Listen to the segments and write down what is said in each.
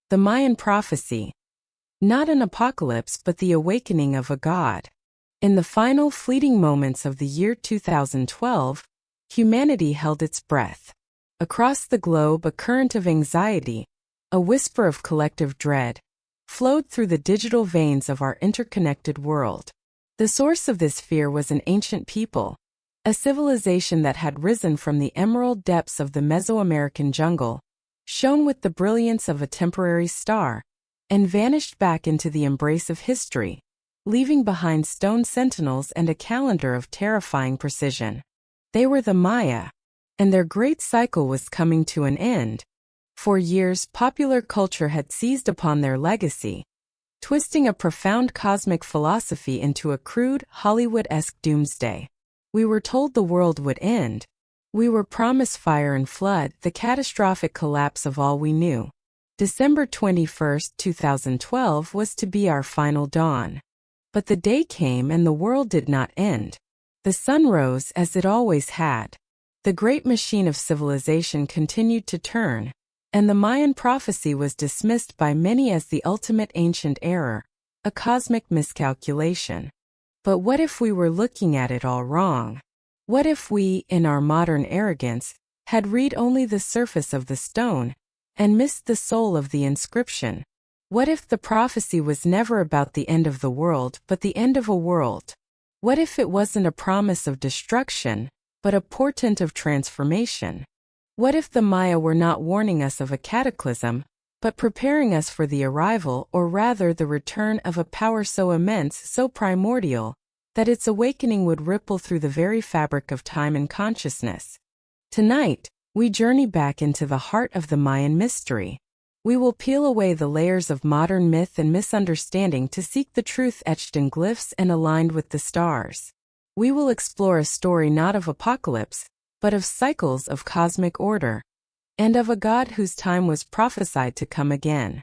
The Mayan prophecy. Not an apocalypse but the awakening of a god. In the final fleeting moments of the year 2012, humanity held its breath. Across the globe a current of anxiety, a whisper of collective dread, flowed through the digital veins of our interconnected world. The source of this fear was an ancient people, a civilization that had risen from the emerald depths of the Mesoamerican jungle, shone with the brilliance of a temporary star, and vanished back into the embrace of history, leaving behind stone sentinels and a calendar of terrifying precision. They were the Maya, and their great cycle was coming to an end. For years, popular culture had seized upon their legacy, twisting a profound cosmic philosophy into a crude, Hollywood-esque doomsday. We were told the world would end. We were promised fire and flood, the catastrophic collapse of all we knew. December 21, 2012 was to be our final dawn. But the day came and the world did not end. The sun rose as it always had. The great machine of civilization continued to turn, and the Mayan prophecy was dismissed by many as the ultimate ancient error, a cosmic miscalculation. But what if we were looking at it all wrong? What if we, in our modern arrogance, had read only the surface of the stone and missed the soul of the inscription? What if the prophecy was never about the end of the world but the end of a world? What if it wasn't a promise of destruction, but a portent of transformation? What if the Maya were not warning us of a cataclysm, but preparing us for the arrival, or rather the return, of a power so immense, so primordial, that its awakening would ripple through the very fabric of time and consciousness? Tonight, we journey back into the heart of the Mayan mystery. We will peel away the layers of modern myth and misunderstanding to seek the truth etched in glyphs and aligned with the stars. We will explore a story not of apocalypse, but of cycles of cosmic order, and of a god whose time was prophesied to come again.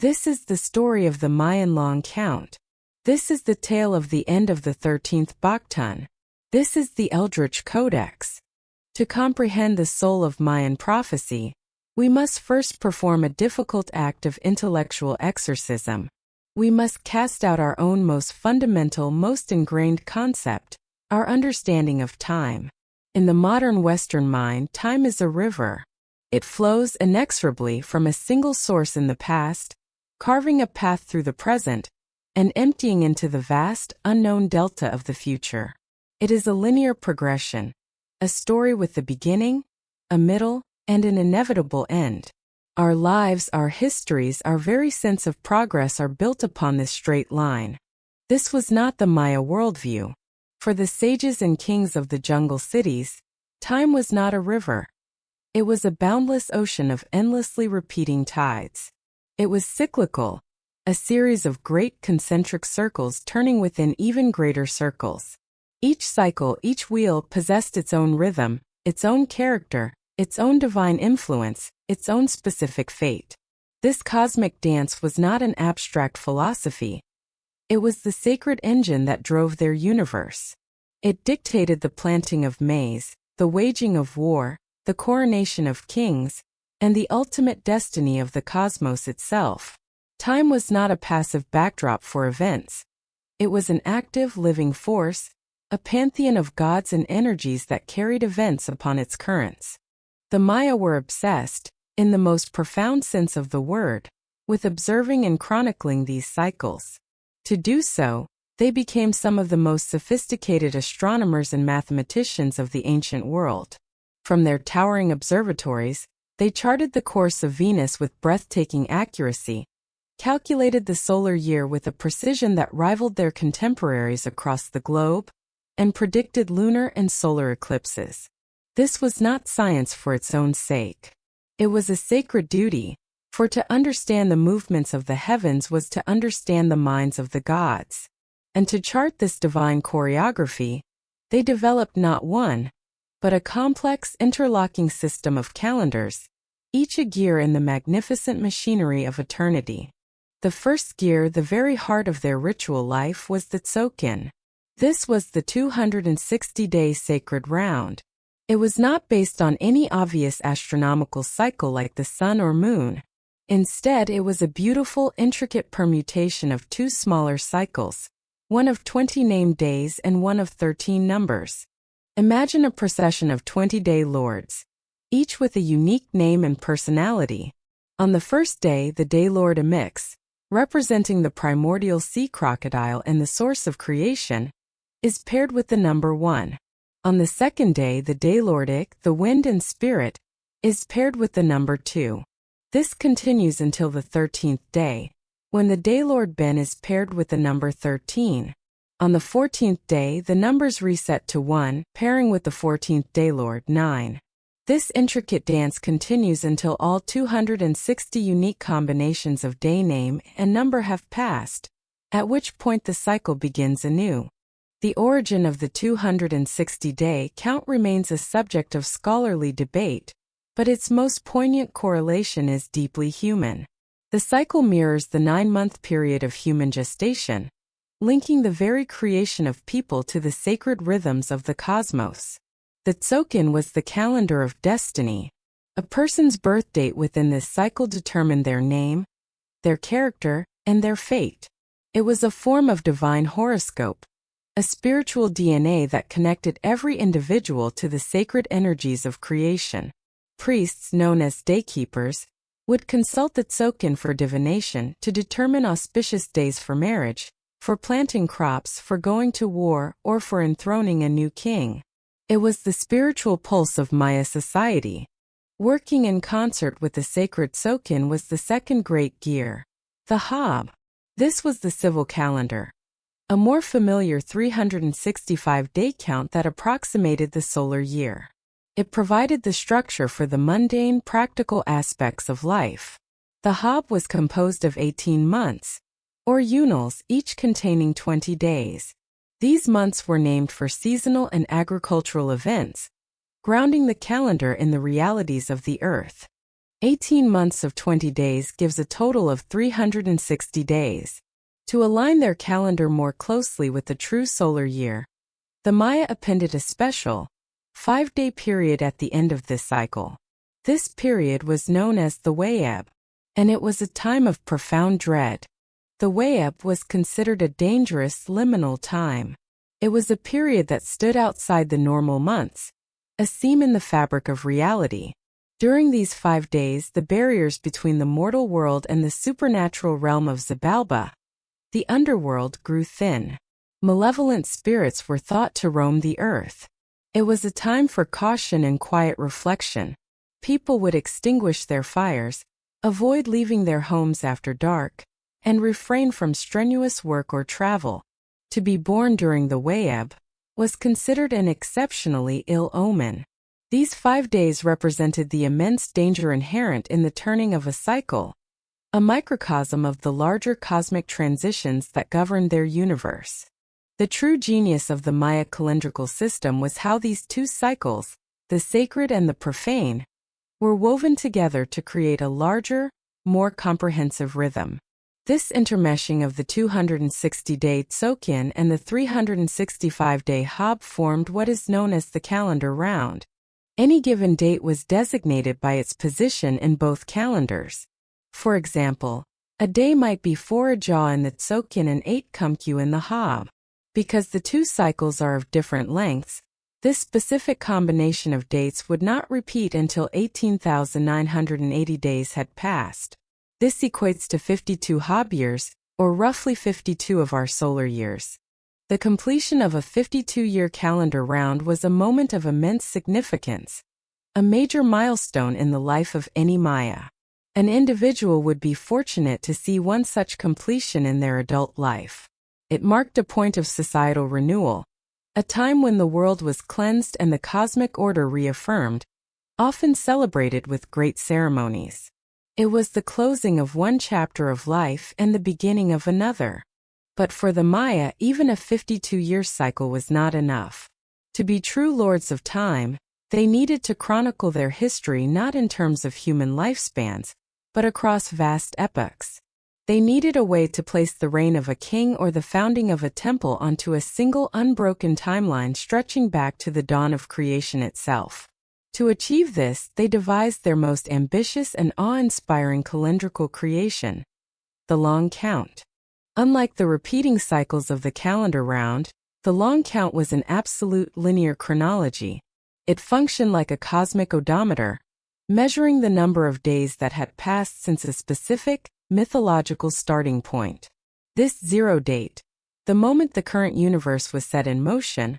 This is the story of the Mayan long count. This is the tale of the end of the 13th Baktun. This is the Eldritch Codex. To comprehend the soul of Mayan prophecy, we must first perform a difficult act of intellectual exorcism. We must cast out our own most fundamental, most ingrained concept, our understanding of time. In the modern Western mind, time is a river. It flows inexorably from a single source in the past, carving a path through the present, and emptying into the vast, unknown delta of the future. It is a linear progression, a story with a beginning, a middle, and an inevitable end. Our lives, our histories, our very sense of progress are built upon this straight line. This was not the Maya worldview. For the sages and kings of the jungle cities, time was not a river. It was a boundless ocean of endlessly repeating tides. It was cyclical, a series of great concentric circles turning within even greater circles. Each cycle, each wheel possessed its own rhythm, its own character, its own divine influence, its own specific fate. This cosmic dance was not an abstract philosophy. It was the sacred engine that drove their universe. It dictated the planting of maize, the waging of war, the coronation of kings, and the ultimate destiny of the cosmos itself. Time was not a passive backdrop for events. It was an active, living force, a pantheon of gods and energies that carried events upon its currents. The Maya were obsessed, in the most profound sense of the word, with observing and chronicling these cycles. To do so, they became some of the most sophisticated astronomers and mathematicians of the ancient world. From their towering observatories, they charted the course of Venus with breathtaking accuracy, calculated the solar year with a precision that rivaled their contemporaries across the globe, and predicted lunar and solar eclipses. This was not science for its own sake. It was a sacred duty, for to understand the movements of the heavens was to understand the minds of the gods. And to chart this divine choreography, they developed not one, but a complex interlocking system of calendars, each a gear in the magnificent machinery of eternity. The first gear, the very heart of their ritual life, was the Tsokin. This was the 260-day sacred round. It was not based on any obvious astronomical cycle like the sun or moon. Instead, it was a beautiful, intricate permutation of two smaller cycles, one of 20 named days and one of 13 numbers. Imagine a procession of 20-day lords, each with a unique name and personality. On the first day, the day lord Amix, representing the primordial sea crocodile and the source of creation, is paired with the number 1. On the second day, the day lord Ik, the wind and spirit, is paired with the number 2. This continues until the 13th day, when the day lord Ben is paired with the number 13. On the 14th day, the numbers reset to 1, pairing with the 14th day lord 9. This intricate dance continues until all 260 unique combinations of day name and number have passed, at which point the cycle begins anew. The origin of the 260-day count remains a subject of scholarly debate, but its most poignant correlation is deeply human. The cycle mirrors the 9-month period of human gestation, linking the very creation of people to the sacred rhythms of the cosmos. The Tsokin was the calendar of destiny. A person's birth date within this cycle determined their name, their character, and their fate. It was a form of divine horoscope, a spiritual DNA that connected every individual to the sacred energies of creation. Priests, known as daykeepers, would consult the Tsokin for divination to determine auspicious days for marriage, for planting crops, for going to war, or for enthroning a new king. It was the spiritual pulse of Maya society. Working in concert with the sacred Tsokin was the second great gear, the Hab. This was the civil calendar, a more familiar 365-day count that approximated the solar year. It provided the structure for the mundane, practical aspects of life. The Hab was composed of 18 months, or Yunals, each containing 20 days. These months were named for seasonal and agricultural events, grounding the calendar in the realities of the earth. 18 months of 20 days gives a total of 360 days. To align their calendar more closely with the true solar year, the Maya appended a special, 5-day period at the end of this cycle. This period was known as the Wayeb, and it was a time of profound dread. The Wayeb was considered a dangerous liminal time. It was a period that stood outside the normal months, a seam in the fabric of reality. During these 5 days, the barriers between the mortal world and the supernatural realm of Xibalba, the underworld, grew thin. Malevolent spirits were thought to roam the earth. It was a time for caution and quiet reflection. People would extinguish their fires, avoid leaving their homes after dark, and refrain from strenuous work or travel. To be born during the Wayeb was considered an exceptionally ill omen. These 5 days represented the immense danger inherent in the turning of a cycle, a microcosm of the larger cosmic transitions that governed their universe. The true genius of the Maya calendrical system was how these two cycles, the sacred and the profane, were woven together to create a larger, more comprehensive rhythm. This intermeshing of the 260-day Tsokin and the 365-day Hab formed what is known as the calendar round. Any given date was designated by its position in both calendars. For example, a day might be 4 Ajah in the Tsokin and 8 Kumkyu in the Hab. Because the two cycles are of different lengths, this specific combination of dates would not repeat until 18,980 days had passed. This equates to 52 Hab years, or roughly 52 of our solar years. The completion of a 52-year calendar round was a moment of immense significance, a major milestone in the life of any Maya. An individual would be fortunate to see one such completion in their adult life. It marked a point of societal renewal, a time when the world was cleansed and the cosmic order reaffirmed, often celebrated with great ceremonies. It was the closing of one chapter of life and the beginning of another. But for the Maya, even a 52-year cycle was not enough. To be true lords of time, they needed to chronicle their history not in terms of human lifespans, but across vast epochs. They needed a way to place the reign of a king or the founding of a temple onto a single unbroken timeline stretching back to the dawn of creation itself. To achieve this, they devised their most ambitious and awe-inspiring calendrical creation, the long count. Unlike the repeating cycles of the calendar round, the long count was an absolute linear chronology. It functioned like a cosmic odometer, measuring the number of days that had passed since a specific, mythological starting point. This zero date, the moment the current universe was set in motion,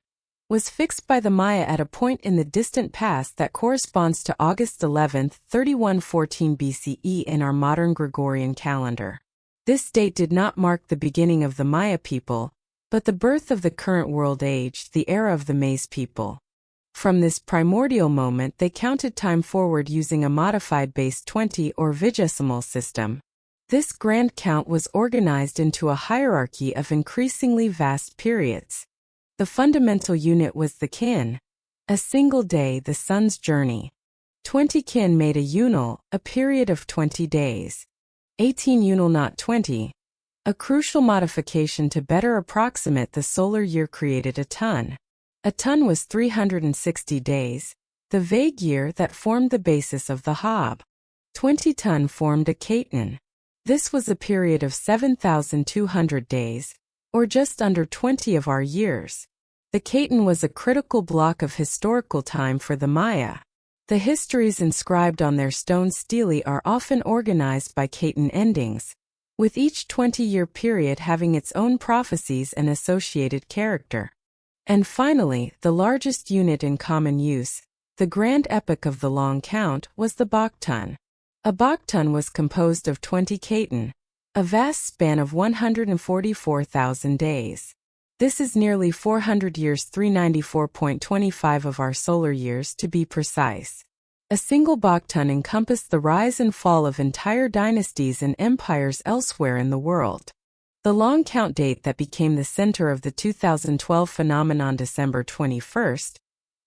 was fixed by the Maya at a point in the distant past that corresponds to August 11, 3114 BCE in our modern Gregorian calendar. This date did not mark the beginning of the Maya people, but the birth of the current world age, the era of the Maize people. From this primordial moment, they counted time forward using a modified base 20 or vigesimal system. This grand count was organized into a hierarchy of increasingly vast periods. The fundamental unit was the kin, a single day, the sun's journey. 20 kin made a unal, a period of 20 days. 18 unal, not 20. A crucial modification to better approximate the solar year created a ton. A ton was 360 days, the vague year that formed the basis of the Hob. 20 ton formed a Caton. This was a period of 7,200 days, or just under 20 of our years. The Caton was a critical block of historical time for the Maya. The histories inscribed on their stone stelae are often organized by Caton endings, with each 20-year period having its own prophecies and associated character. And finally, the largest unit in common use, the grand epoch of the long count, was the Bokton. A Bokton was composed of 20 Caton, a vast span of 144,000 days. This is nearly 400 years, 394.25 of our solar years to be precise. A single Bokton encompassed the rise and fall of entire dynasties and empires elsewhere in the world. The long count date that became the center of the 2012 phenomenon, December 21,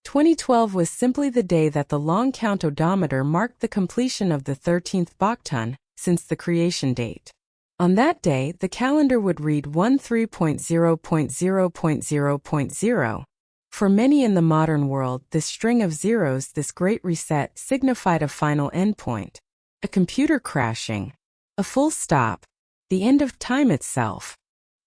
2012, was simply the day that the long count odometer marked the completion of the 13th Bokton since the creation date. On that day, the calendar would read 13.0.0.0.0. For many in the modern world, this string of zeros, this great reset, signified a final endpoint, a computer crashing, a full stop, the end of time itself.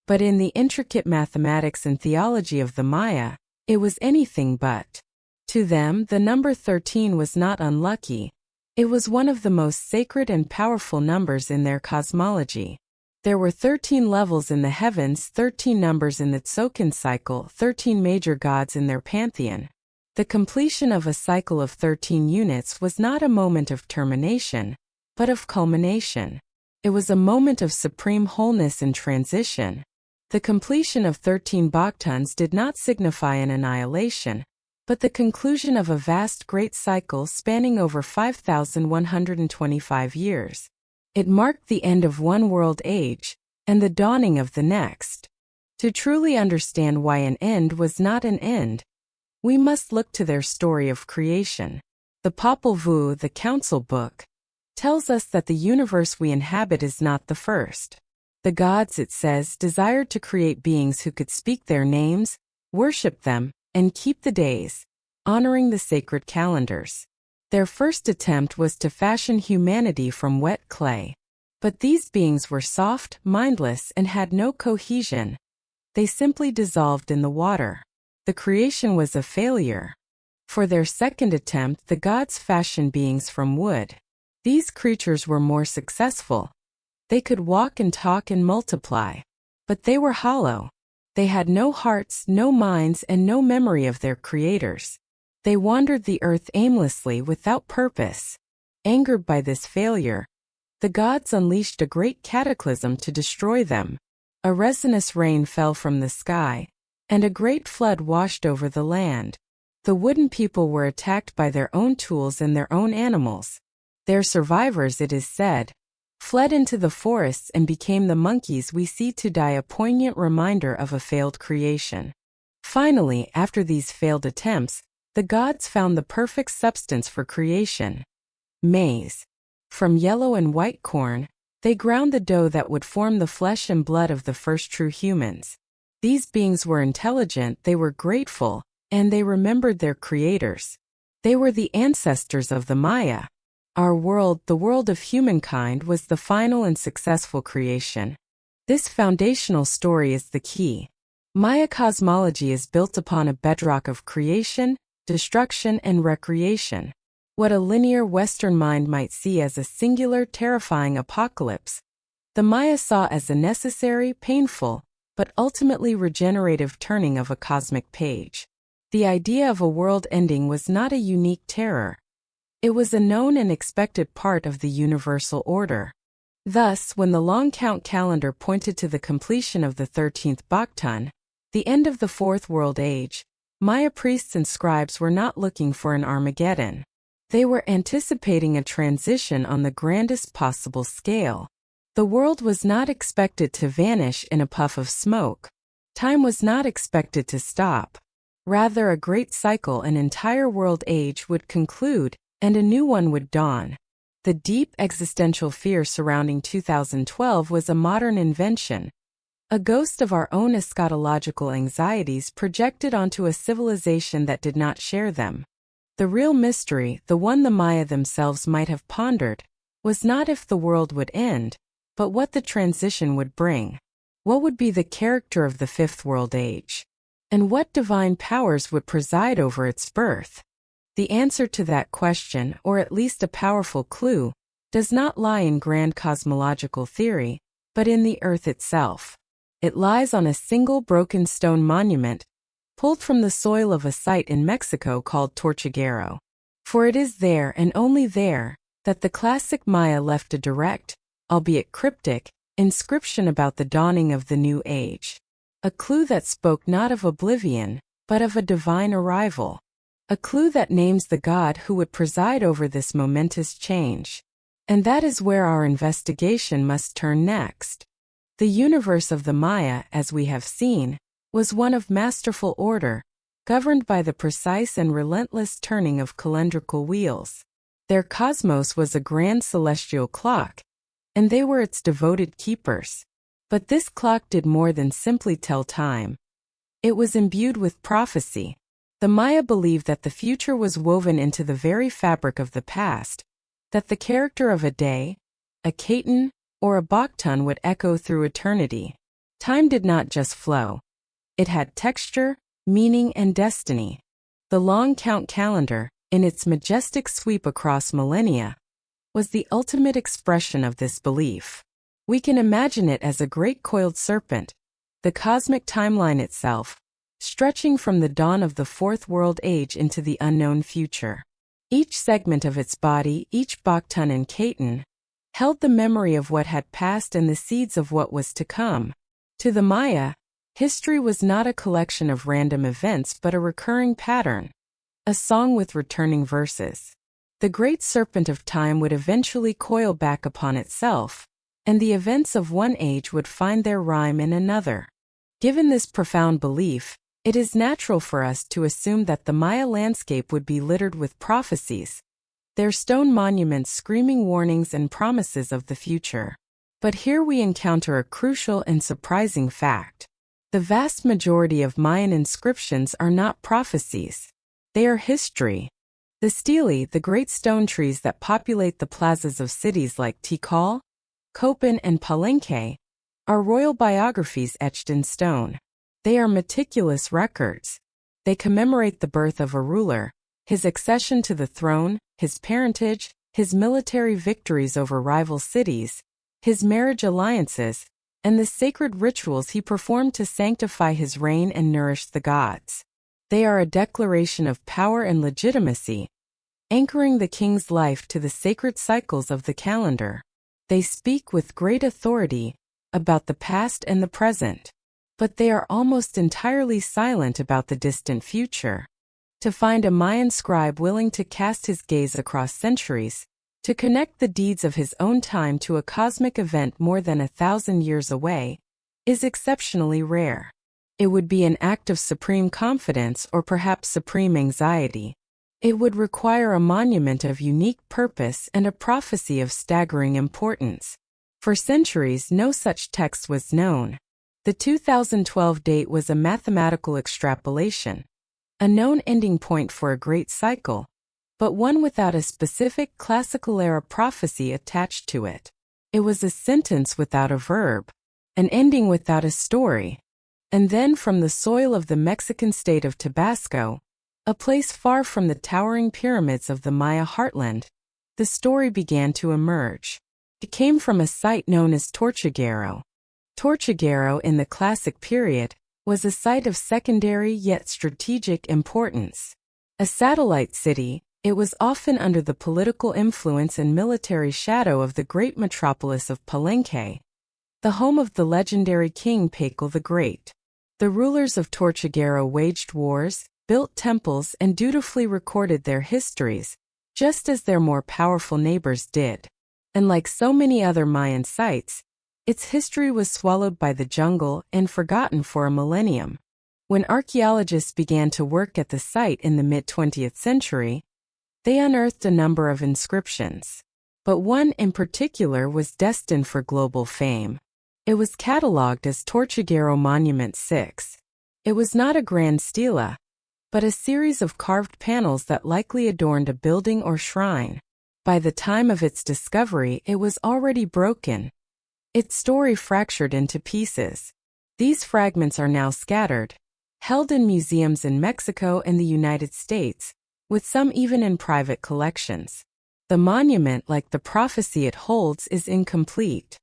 But in the intricate mathematics and theology of the Maya, it was anything but. To them, the number 13 was not unlucky. It was one of the most sacred and powerful numbers in their cosmology. There were 13 levels in the heavens, 13 numbers in the Tzolk'in cycle, 13 major gods in their pantheon. The completion of a cycle of 13 units was not a moment of termination, but of culmination. It was a moment of supreme wholeness and transition. The completion of 13 Boktons did not signify an annihilation, but the conclusion of a vast great cycle spanning over 5,125 years. It marked the end of one world age, and the dawning of the next. To truly understand why an end was not an end, we must look to their story of creation. The Popol Vuh, the Council Book, tells us that the universe we inhabit is not the first. The gods, it says, desired to create beings who could speak their names, worship them, and keep the days, honoring the sacred calendars. Their first attempt was to fashion humanity from wet clay. But these beings were soft, mindless, and had no cohesion. They simply dissolved in the water. The creation was a failure. For their second attempt, the gods fashioned beings from wood. These creatures were more successful. They could walk and talk and multiply. But they were hollow. They had no hearts, no minds, and no memory of their creators. They wandered the earth aimlessly without purpose. Angered by this failure, the gods unleashed a great cataclysm to destroy them. A resinous rain fell from the sky, and a great flood washed over the land. The wooden people were attacked by their own tools and their own animals. Their survivors, it is said, fled into the forests and became the monkeys we see today, a poignant reminder of a failed creation. Finally, after these failed attempts, the gods found the perfect substance for creation: maize. From yellow and white corn, they ground the dough that would form the flesh and blood of the first true humans. These beings were intelligent, they were grateful, and they remembered their creators. They were the ancestors of the Maya. Our world, the world of humankind, was the final and successful creation. This foundational story is the key. Maya cosmology is built upon a bedrock of creation, destruction, and recreation. What a linear Western mind might see as a singular, terrifying apocalypse, the Maya saw as a necessary, painful, but ultimately regenerative turning of a cosmic page. The idea of a world ending was not a unique terror. It was a known and expected part of the universal order. Thus, when the long count calendar pointed to the completion of the 13th Baktun, the end of the Fourth World Age, Maya priests and scribes were not looking for an Armageddon. They were anticipating a transition on the grandest possible scale. The world was not expected to vanish in a puff of smoke. Time was not expected to stop. Rather, a great cycle, an entire world age, would conclude, and a new one would dawn. The deep existential fear surrounding 2012 was a modern invention, a ghost of our own eschatological anxieties projected onto a civilization that did not share them. The real mystery, the one the Maya themselves might have pondered, was not if the world would end, but what the transition would bring. What would be the character of the Fifth World Age? And what divine powers would preside over its birth? The answer to that question, or at least a powerful clue, does not lie in grand cosmological theory, but in the earth itself. It lies on a single broken stone monument, pulled from the soil of a site in Mexico called Tortuguero. For it is there, and only there, that the classic Maya left a direct, albeit cryptic, inscription about the dawning of the new age. A clue that spoke not of oblivion, but of a divine arrival. A clue that names the God who would preside over this momentous change. And that is where our investigation must turn next. The universe of the Maya, as we have seen, was one of masterful order, governed by the precise and relentless turning of calendrical wheels. Their cosmos was a grand celestial clock, and they were its devoted keepers. But this clock did more than simply tell time. It was imbued with prophecy. The Maya believed that the future was woven into the very fabric of the past, that the character of a day, a Ketan, or a Baktun would echo through eternity. Time did not just flow. It had texture, meaning, and destiny. The long count calendar, in its majestic sweep across millennia, was the ultimate expression of this belief. We can imagine it as a great coiled serpent, the cosmic timeline itself, stretching from the dawn of the Fourth World Age into the unknown future. Each segment of its body, each Baktun and Ketan, held the memory of what had passed and the seeds of what was to come. To the Maya, history was not a collection of random events but a recurring pattern, a song with returning verses. The great serpent of time would eventually coil back upon itself, and the events of one age would find their rhyme in another. Given this profound belief, it is natural for us to assume that the Maya landscape would be littered with prophecies, their stone monuments screaming warnings and promises of the future. But here we encounter a crucial and surprising fact. The vast majority of Mayan inscriptions are not prophecies. They are history. The stelae, the great stone trees that populate the plazas of cities like Tikal, Copan, and Palenque, are royal biographies etched in stone. They are meticulous records. They commemorate the birth of a ruler, his accession to the throne, his parentage, his military victories over rival cities, his marriage alliances, and the sacred rituals he performed to sanctify his reign and nourish the gods. They are a declaration of power and legitimacy, anchoring the king's life to the sacred cycles of the calendar. They speak with great authority about the past and the present, but they are almost entirely silent about the distant future. To find a Mayan scribe willing to cast his gaze across centuries, to connect the deeds of his own time to a cosmic event more than 1,000 years away, is exceptionally rare. It would be an act of supreme confidence or perhaps supreme anxiety. It would require a monument of unique purpose and a prophecy of staggering importance. For centuries, no such text was known. The 2012 date was a mathematical extrapolation, a known ending point for a great cycle, but one without a specific classical-era prophecy attached to it. It was a sentence without a verb, an ending without a story. And then from the soil of the Mexican state of Tabasco, a place far from the towering pyramids of the Maya heartland, the story began to emerge. It came from a site known as Tortuguero. Tortuguero in the Classic period was a site of secondary yet strategic importance. A satellite city, it was often under the political influence and military shadow of the great metropolis of Palenque, the home of the legendary King Pakal the Great. The rulers of Tortuguero waged wars, built temples, and dutifully recorded their histories, just as their more powerful neighbors did. And like so many other Mayan sites, its history was swallowed by the jungle and forgotten for a millennium. When archaeologists began to work at the site in the mid-20th century, they unearthed a number of inscriptions. But one in particular was destined for global fame. It was catalogued as Tortuguero Monument 6. It was not a grand stela, but a series of carved panels that likely adorned a building or shrine. By the time of its discovery, it was already broken, its story fractured into pieces. These fragments are now scattered, held in museums in Mexico and the United States, with some even in private collections. The monument, like the prophecy it holds, is incomplete.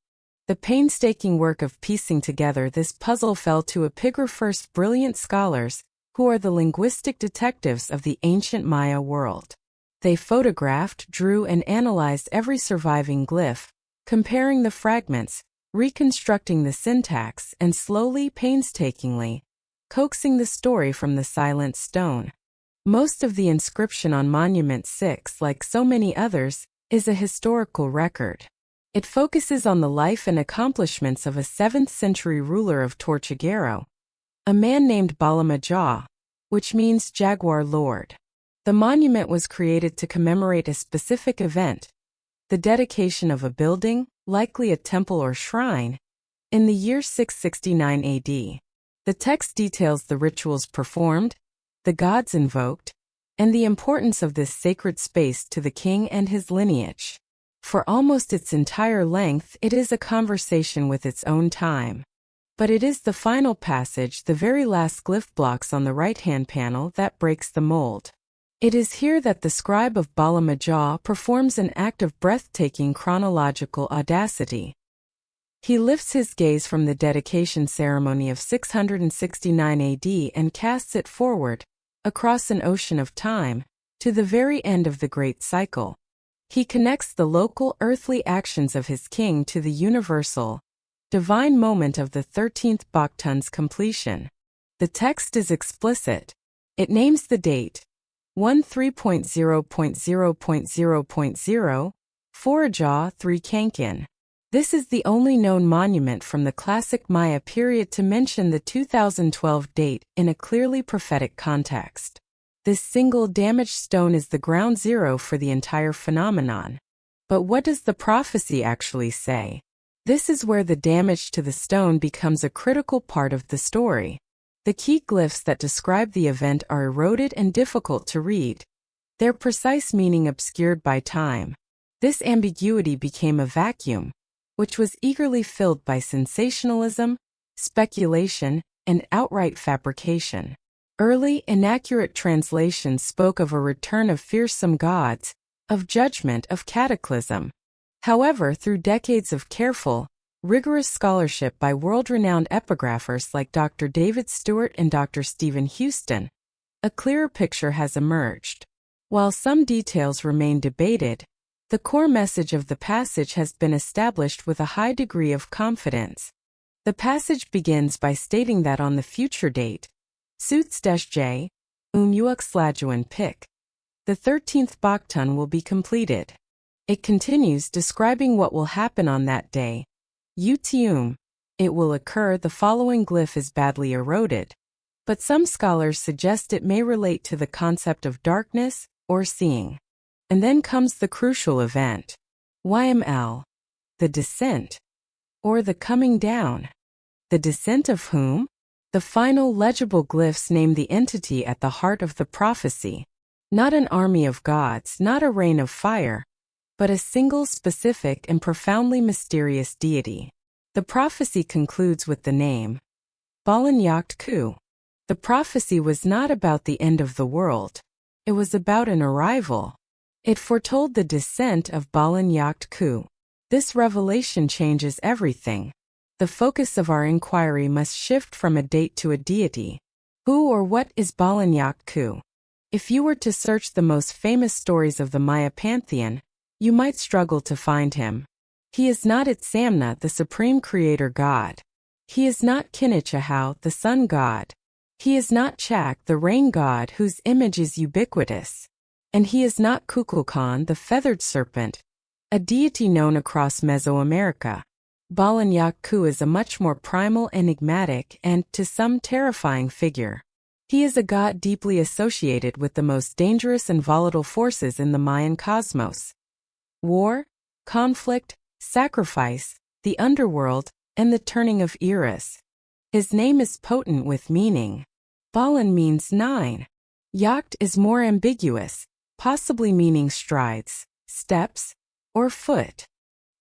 The painstaking work of piecing together this puzzle fell to epigraphers, brilliant scholars, who are the linguistic detectives of the ancient Maya world. They photographed, drew, and analyzed every surviving glyph, comparing the fragments, reconstructing the syntax, and slowly, painstakingly, coaxing the story from the silent stone. Most of the inscription on Monument 6, like so many others, is a historical record. It focuses on the life and accomplishments of a 7th-century ruler of Tortuguero, a man named Balamaja, which means Jaguar Lord. The monument was created to commemorate a specific event, the dedication of a building, likely a temple or shrine, in the year 669 AD. The text details the rituals performed, the gods invoked, and the importance of this sacred space to the king and his lineage. For almost its entire length, it is a conversation with its own time. But it is the final passage, the very last glyph blocks on the right-hand panel, that breaks the mold. It is here that the scribe of Balamaja performs an act of breathtaking chronological audacity. He lifts his gaze from the dedication ceremony of 669 AD and casts it forward, across an ocean of time, to the very end of the great cycle. He connects the local earthly actions of his king to the universal, divine moment of the 13th Bhaktan's completion. The text is explicit. It names the date, 13.0.0.0.0.0, Foraja 3 Kankin. This is the only known monument from the classic Maya period to mention the 2012 date in a clearly prophetic context. This single damaged stone is the ground zero for the entire phenomenon. But what does the prophecy actually say? This is where the damage to the stone becomes a critical part of the story. The key glyphs that describe the event are eroded and difficult to read, their precise meaning obscured by time. This ambiguity became a vacuum, which was eagerly filled by sensationalism, speculation, and outright fabrication. Early, inaccurate translations spoke of a return of fearsome gods, of judgment, of cataclysm. However, through decades of careful, rigorous scholarship by world-renowned epigraphers like Dr. David Stewart and Dr. Stephen Houston, a clearer picture has emerged. While some details remain debated, the core message of the passage has been established with a high degree of confidence. The passage begins by stating that on the future date, Suits-J, Uxlajuan Pic, the 13th Bhaktan will be completed. It continues describing what will happen on that day. Utium, it will occur. The following glyph is badly eroded, but some scholars suggest it may relate to the concept of darkness or seeing. And then comes the crucial event. YML, the descent, or the coming down. The descent of whom? The final legible glyphs name the entity at the heart of the prophecy. Not an army of gods, not a rain of fire, but a single specific and profoundly mysterious deity. The prophecy concludes with the name, Balan Ku. The prophecy was not about the end of the world. It was about an arrival. It foretold the descent of Balan Ku. This revelation changes everything. The focus of our inquiry must shift from a date to a deity. Who or what is Balan Ku? If you were to search the most famous stories of the Maya pantheon, you might struggle to find him. He is not Itsamna, the supreme creator god. He is not Kinnichahau, the sun god. He is not Chak, the rain god whose image is ubiquitous. And he is not Kukulkan, the feathered serpent, a deity known across Mesoamerica. Balan Ku is a much more primal, enigmatic, and, to some, terrifying figure. He is a god deeply associated with the most dangerous and volatile forces in the Mayan cosmos: war, conflict, sacrifice, the underworld, and the turning of eras. His name is potent with meaning. Balan means 9. Yacht is more ambiguous, possibly meaning strides, steps, or foot.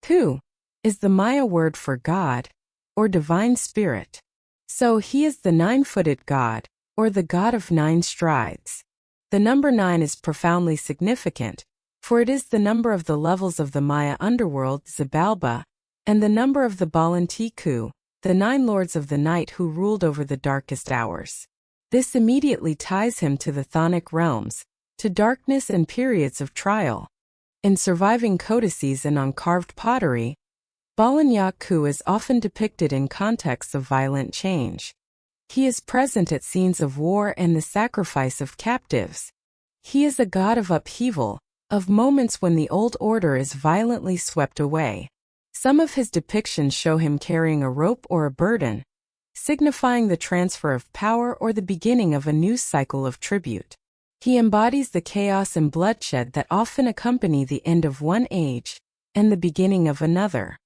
Ku is the Maya word for God, or divine spirit. So he is the 9-footed god, or the god of 9 strides. The number 9 is profoundly significant, for it is the number of the levels of the Maya underworld, Xibalba, and the number of the Balan Ku, the 9 lords of the night who ruled over the darkest hours. This immediately ties him to the chthonic realms, to darkness and periods of trial. In surviving codices and on carved pottery, Balan Ku is often depicted in contexts of violent change. He is present at scenes of war and the sacrifice of captives. He is a god of upheaval, of moments when the old order is violently swept away. Some of his depictions show him carrying a rope or a burden, signifying the transfer of power or the beginning of a new cycle of tribute. He embodies the chaos and bloodshed that often accompany the end of one age and the beginning of another.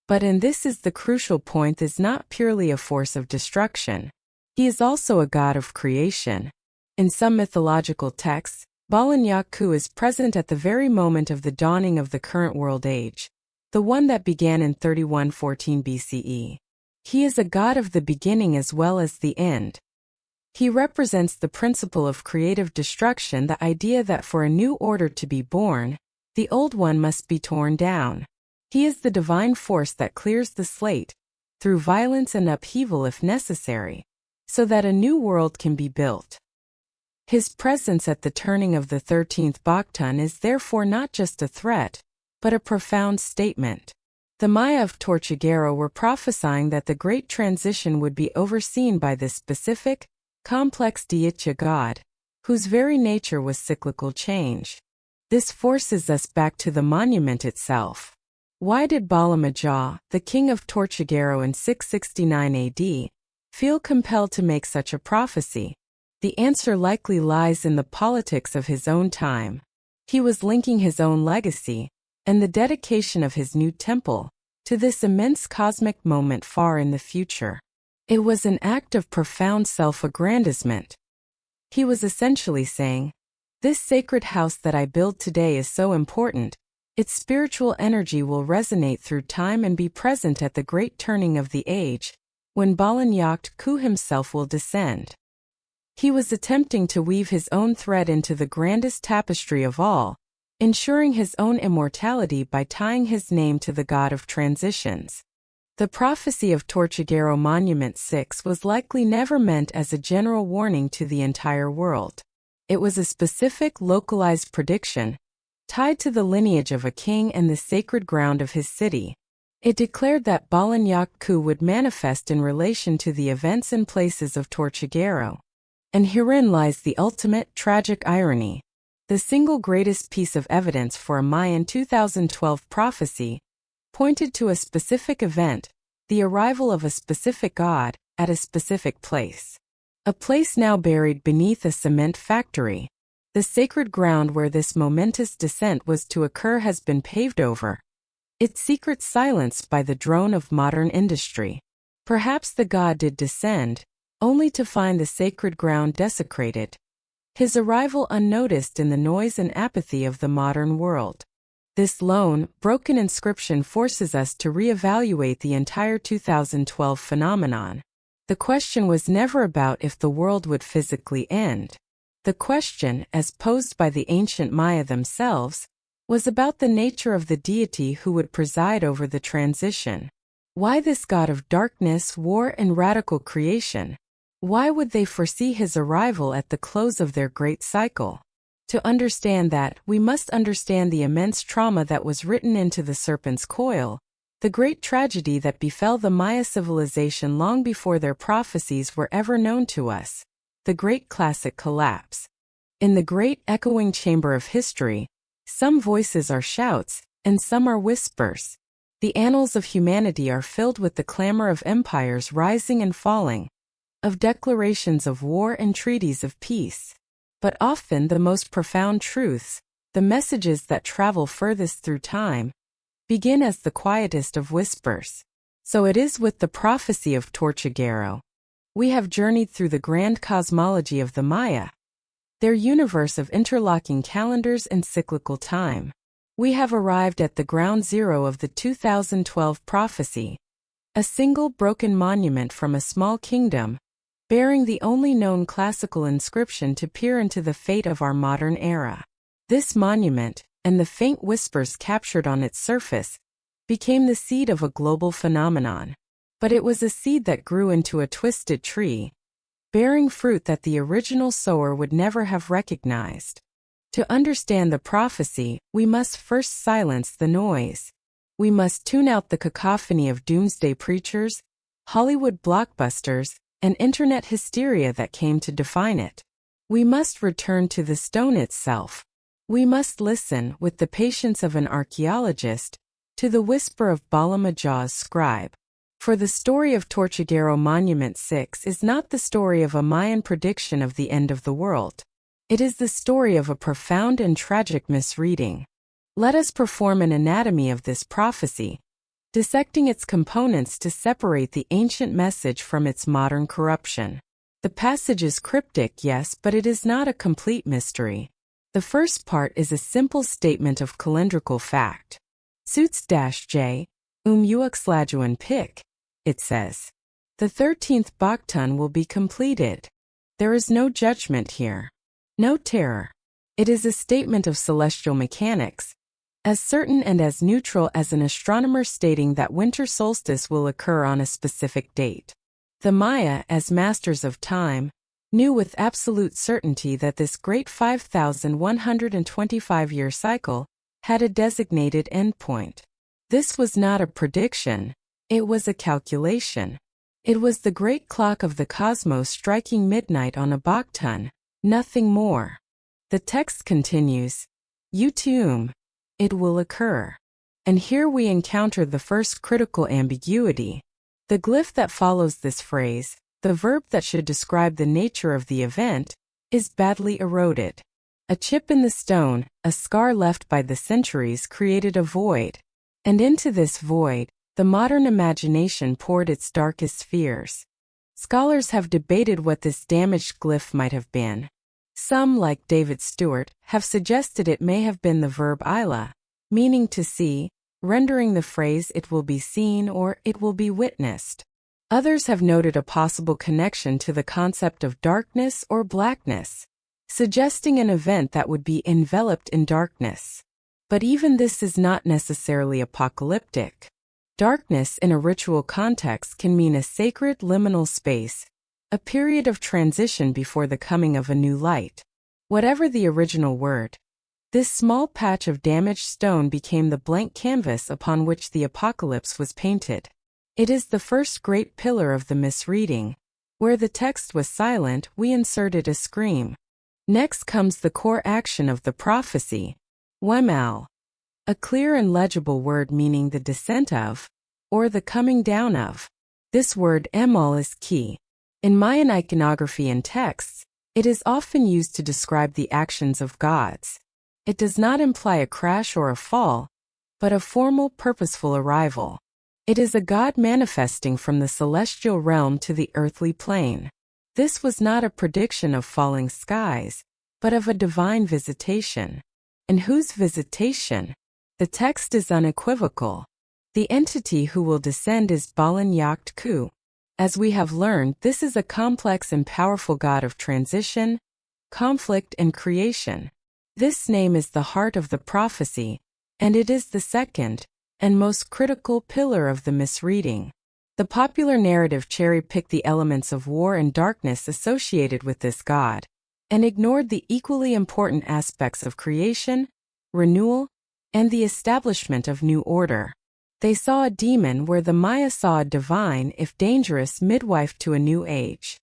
But and this is the crucial point, is not purely a force of destruction. He is also a god of creation. In some mythological texts, Balan Ku is present at the very moment of the dawning of the current world age, the one that began in 3114 BCE. He is a god of the beginning as well as the end. He represents the principle of creative destruction, the idea that for a new order to be born, the old one must be torn down. He is the divine force that clears the slate, through violence and upheaval if necessary, so that a new world can be built. His presence at the turning of the 13th Baktun is therefore not just a threat, but a profound statement. The Maya of Tortuguero were prophesying that the great transition would be overseen by this specific, complex Dietya god, whose very nature was cyclical change. This forces us back to the monument itself. Why did Balamaja, the king of Tortuguero in 669 AD, feel compelled to make such a prophecy? The answer likely lies in the politics of his own time. He was linking his own legacy, and the dedication of his new temple, to this immense cosmic moment far in the future. It was an act of profound self-aggrandizement. He was essentially saying, "This sacred house that I build today is so important, its spiritual energy will resonate through time and be present at the great turning of the age, when Balan Ku himself will descend." He was attempting to weave his own thread into the grandest tapestry of all, ensuring his own immortality by tying his name to the god of transitions. The prophecy of Tortuguero Monument 6 was likely never meant as a general warning to the entire world. It was a specific, localized prediction, tied to the lineage of a king and the sacred ground of his city. It declared that Balan Ku would manifest in relation to the events and places of Tortuguero. And herein lies the ultimate, tragic irony. The single greatest piece of evidence for a Mayan 2012 prophecy pointed to a specific event, the arrival of a specific god, at a specific place. A place now buried beneath a cement factory. The sacred ground where this momentous descent was to occur has been paved over, its secret silenced by the drone of modern industry. Perhaps the god did descend, only to find the sacred ground desecrated. his arrival unnoticed in the noise and apathy of the modern world. This lone, broken inscription forces us to reevaluate the entire 2012 phenomenon. The question was never about if the world would physically end. The question, as posed by the ancient Maya themselves, was about the nature of the deity who would preside over the transition. Why this god of darkness, war, and radical creation? Why would they foresee his arrival at the close of their great cycle? To understand that, we must understand the immense trauma that was written into the serpent's coil, the great tragedy that befell the Maya civilization long before their prophecies were ever known to us, the great classic collapse. In the great echoing chamber of history, some voices are shouts, and some are whispers. The annals of humanity are filled with the clamor of empires rising and falling, of declarations of war and treaties of peace. But often the most profound truths, the messages that travel furthest through time, begin as the quietest of whispers. So it is with the prophecy of Tortuguero. We have journeyed through the grand cosmology of the Maya, their universe of interlocking calendars and cyclical time. We have arrived at the ground zero of the 2012 prophecy, a single broken monument from a small kingdom, bearing the only known classical inscription to peer into the fate of our modern era. This monument, and the faint whispers captured on its surface, became the seed of a global phenomenon. But it was a seed that grew into a twisted tree, bearing fruit that the original sower would never have recognized. To understand the prophecy, we must first silence the noise. We must tune out the cacophony of doomsday preachers, Hollywood blockbusters, and internet hysteria that came to define it. We must return to the stone itself. We must listen, with the patience of an archaeologist, to the whisper of Bala Majah's scribe. For the story of Tortuguero Monument 6 is not the story of a Mayan prediction of the end of the world. It is the story of a profound and tragic misreading. Let us perform an anatomy of this prophecy, dissecting its components to separate the ancient message from its modern corruption. The passage is cryptic, yes, but it is not a complete mystery. The first part is a simple statement of calendrical fact. Suits-J, Uxlajuan Pic, it says. The 13th Baktun will be completed. There is no judgment here. No terror. It is a statement of celestial mechanics, as certain and as neutral as an astronomer stating that winter solstice will occur on a specific date. The Maya, as masters of time, knew with absolute certainty that this great 5,125-year cycle had a designated endpoint. This was not a prediction, it was a calculation. It was the great clock of the cosmos striking midnight on a Baktun, nothing more. The text continues, Utum, it will occur. And here we encounter the first critical ambiguity. The glyph that follows this phrase, the verb that should describe the nature of the event, is badly eroded. A chip in the stone, a scar left by the centuries, created a void. And into this void, the modern imagination poured its darkest fears. Scholars have debated what this damaged glyph might have been. Some, like David Stewart, have suggested it may have been the verb ila, meaning to see, rendering the phrase it will be seen or it will be witnessed. Others have noted a possible connection to the concept of darkness or blackness, suggesting an event that would be enveloped in darkness. But even this is not necessarily apocalyptic. Darkness in a ritual context can mean a sacred liminal space, a period of transition before the coming of a new light. Whatever the original word, this small patch of damaged stone became the blank canvas upon which the apocalypse was painted. It is the first great pillar of the misreading. Where the text was silent, we inserted a scream. Next comes the core action of the prophecy, Wemal, a clear and legible word meaning the descent of, or the coming down of. This word emal is key. In Mayan iconography and texts, it is often used to describe the actions of gods. It does not imply a crash or a fall, but a formal, purposeful arrival. It is a god manifesting from the celestial realm to the earthly plane. This was not a prediction of falling skies, but of a divine visitation. And whose visitation? The text is unequivocal. The entity who will descend is Balan Yacht Ku. As we have learned, this is a complex and powerful god of transition, conflict, and creation. This name is the heart of the prophecy, and it is the second and most critical pillar of the misreading. The popular narrative cherry-picked the elements of war and darkness associated with this god, and ignored the equally important aspects of creation, renewal, and the establishment of new order. They saw a demon where the Maya saw a divine, if dangerous, midwife to a new age.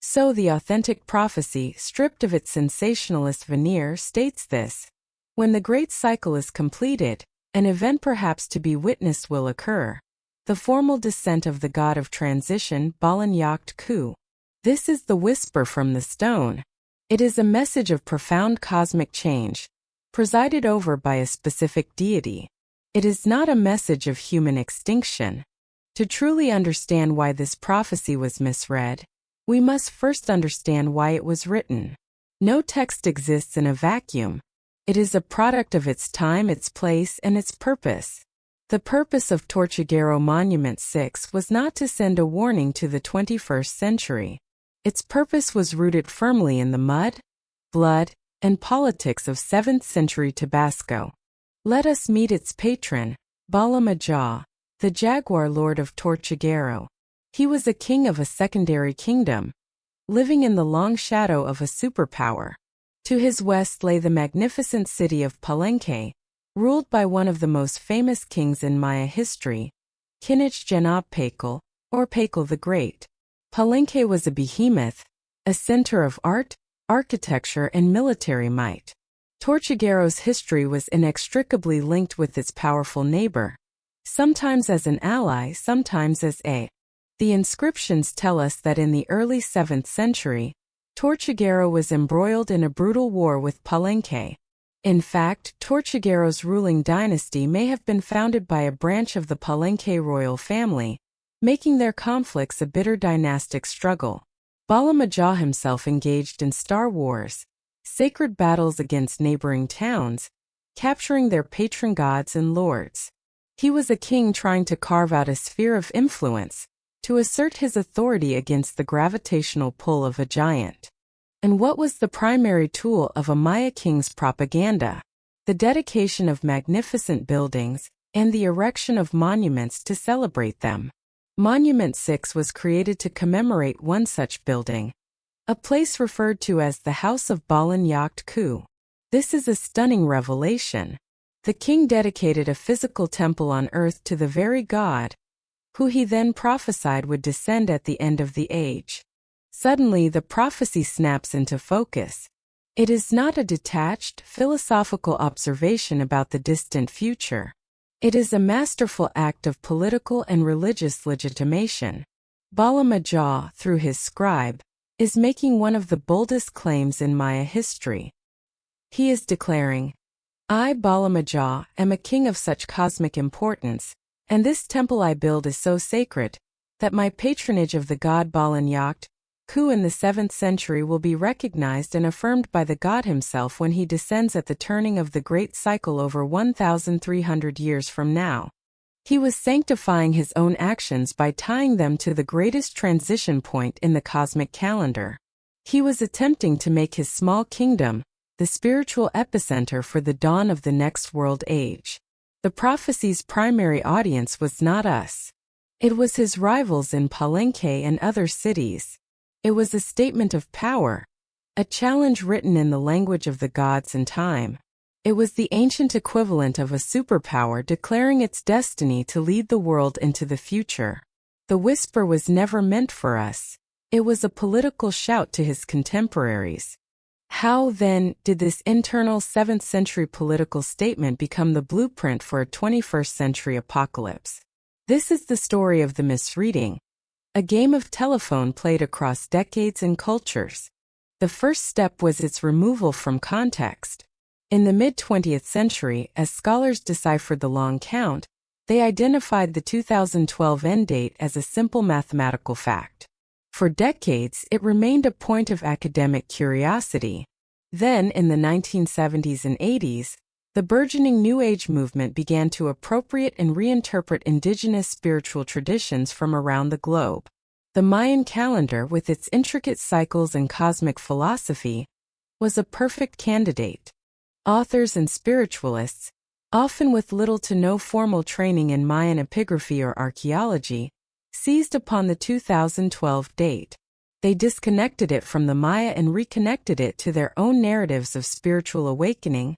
So the authentic prophecy, stripped of its sensationalist veneer, states this: when the great cycle is completed, an event perhaps to be witnessed will occur. The formal descent of the god of transition, Balan Yacht Ku. This is the whisper from the stone. It is a message of profound cosmic change, presided over by a specific deity. It is not a message of human extinction. To truly understand why this prophecy was misread, we must first understand why it was written. No text exists in a vacuum. It is a product of its time, its place, and its purpose. The purpose of Tortuguero Monument 6 was not to send a warning to the 21st century. Its purpose was rooted firmly in the mud, blood, and politics of 7th century Tabasco. Let us meet its patron, Bala Majah, the Jaguar Lord of Tortuguero. He was a king of a secondary kingdom, living in the long shadow of a superpower. To his west lay the magnificent city of Palenque, ruled by one of the most famous kings in Maya history, Kinich Janab Pakal, or Pakal the Great. Palenque was a behemoth, a center of art, architecture, and military might. Tortuguero's history was inextricably linked with its powerful neighbor, sometimes as an ally, sometimes as a. The inscriptions tell us that in the early 7th century, Tortuguero was embroiled in a brutal war with Palenque. In fact, Tortuguero's ruling dynasty may have been founded by a branch of the Palenque royal family, making their conflicts a bitter dynastic struggle. Bala Majah himself engaged in star wars, sacred battles against neighboring towns, capturing their patron gods and lords. He was a king trying to carve out a sphere of influence, to assert his authority against the gravitational pull of a giant. And what was the primary tool of a Maya king's propaganda? The dedication of magnificent buildings, and the erection of monuments to celebrate them. Monument 6 was created to commemorate one such building, a place referred to as the House of Balan Yacht Ku. This is a stunning revelation. The king dedicated a physical temple on earth to the very god, who he then prophesied would descend at the end of the age. Suddenly the prophecy snaps into focus. It is not a detached, philosophical observation about the distant future. It is a masterful act of political and religious legitimation. Bala Majah, through his scribe, is making one of the boldest claims in Maya history. He is declaring, I, Bala Majah, am a king of such cosmic importance, and this temple I build is so sacred, that my patronage of the god Balan Yacht Ku in the 7th century will be recognized and affirmed by the god himself when he descends at the turning of the great cycle over 1,300 years from now. He was sanctifying his own actions by tying them to the greatest transition point in the cosmic calendar. He was attempting to make his small kingdom the spiritual epicenter for the dawn of the next world age. The prophecy's primary audience was not us. It was his rivals in Palenque and other cities. It was a statement of power, a challenge written in the language of the gods and time. It was the ancient equivalent of a superpower declaring its destiny to lead the world into the future. The whisper was never meant for us. It was a political shout to his contemporaries. How, then, did this internal 7th century political statement become the blueprint for a 21st century apocalypse? This is the story of the misreading, a game of telephone played across decades and cultures. The first step was its removal from context. In the mid-20th century, as scholars deciphered the long count, they identified the 2012 end date as a simple mathematical fact. For decades, it remained a point of academic curiosity. Then, in the 1970s and 80s, the burgeoning New Age movement began to appropriate and reinterpret indigenous spiritual traditions from around the globe. The Mayan calendar, with its intricate cycles and cosmic philosophy, was a perfect candidate. Authors and spiritualists, often with little to no formal training in Mayan epigraphy or archaeology, seized upon the 2012 date. They disconnected it from the Maya and reconnected it to their own narratives of spiritual awakening,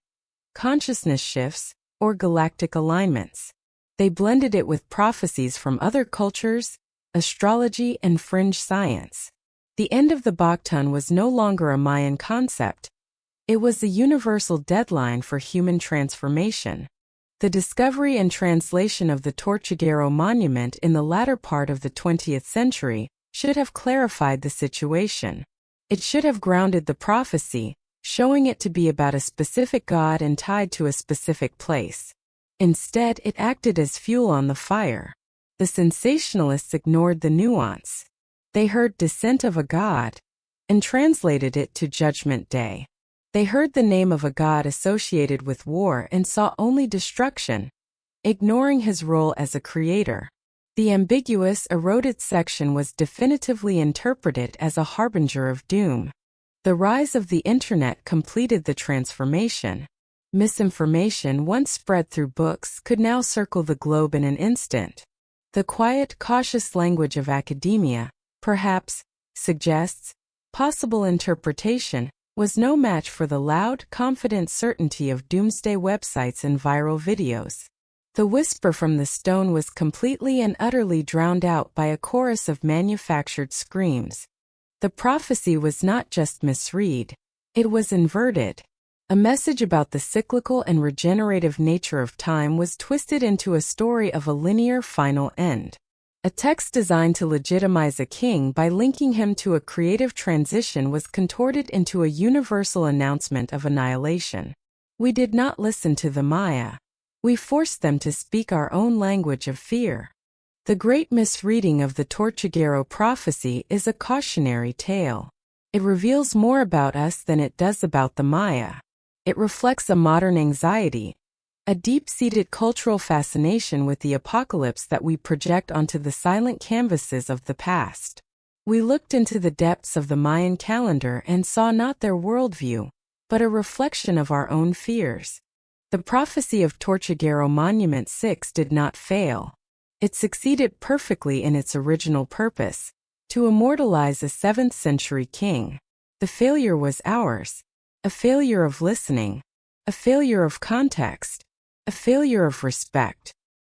consciousness shifts, or galactic alignments. They blended it with prophecies from other cultures, astrology, and fringe science. The end of the Bactun was no longer a Mayan concept. It was the universal deadline for human transformation. The discovery and translation of the Tortuguero monument in the latter part of the 20th century should have clarified the situation. It should have grounded the prophecy, showing it to be about a specific god and tied to a specific place. Instead, it acted as fuel on the fire. The sensationalists ignored the nuance. They heard descent of a god and translated it to Judgment Day. They heard the name of a god associated with war and saw only destruction, ignoring his role as a creator. The ambiguous, eroded section was definitively interpreted as a harbinger of doom. The rise of the Internet completed the transformation. Misinformation, once spread through books, could now circle the globe in an instant. The quiet, cautious language of academia, perhaps, suggests, possible interpretation, was no match for the loud, confident certainty of doomsday websites and viral videos. The whisper from the stone was completely and utterly drowned out by a chorus of manufactured screams. The prophecy was not just misread, it was inverted. A message about the cyclical and regenerative nature of time was twisted into a story of a linear final end. A text designed to legitimize a king by linking him to a creative transition was contorted into a universal announcement of annihilation. We did not listen to the Maya. We forced them to speak our own language of fear. The great misreading of the Tortuguero prophecy is a cautionary tale. It reveals more about us than it does about the Maya. It reflects a modern anxiety, a deep-seated cultural fascination with the apocalypse that we project onto the silent canvases of the past. We looked into the depths of the Mayan calendar and saw not their worldview, but a reflection of our own fears. The prophecy of Tortuguero Monument 6 did not fail. It succeeded perfectly in its original purpose, to immortalize a 7th-century king. The failure was ours. A failure of listening, a failure of context, a failure of respect.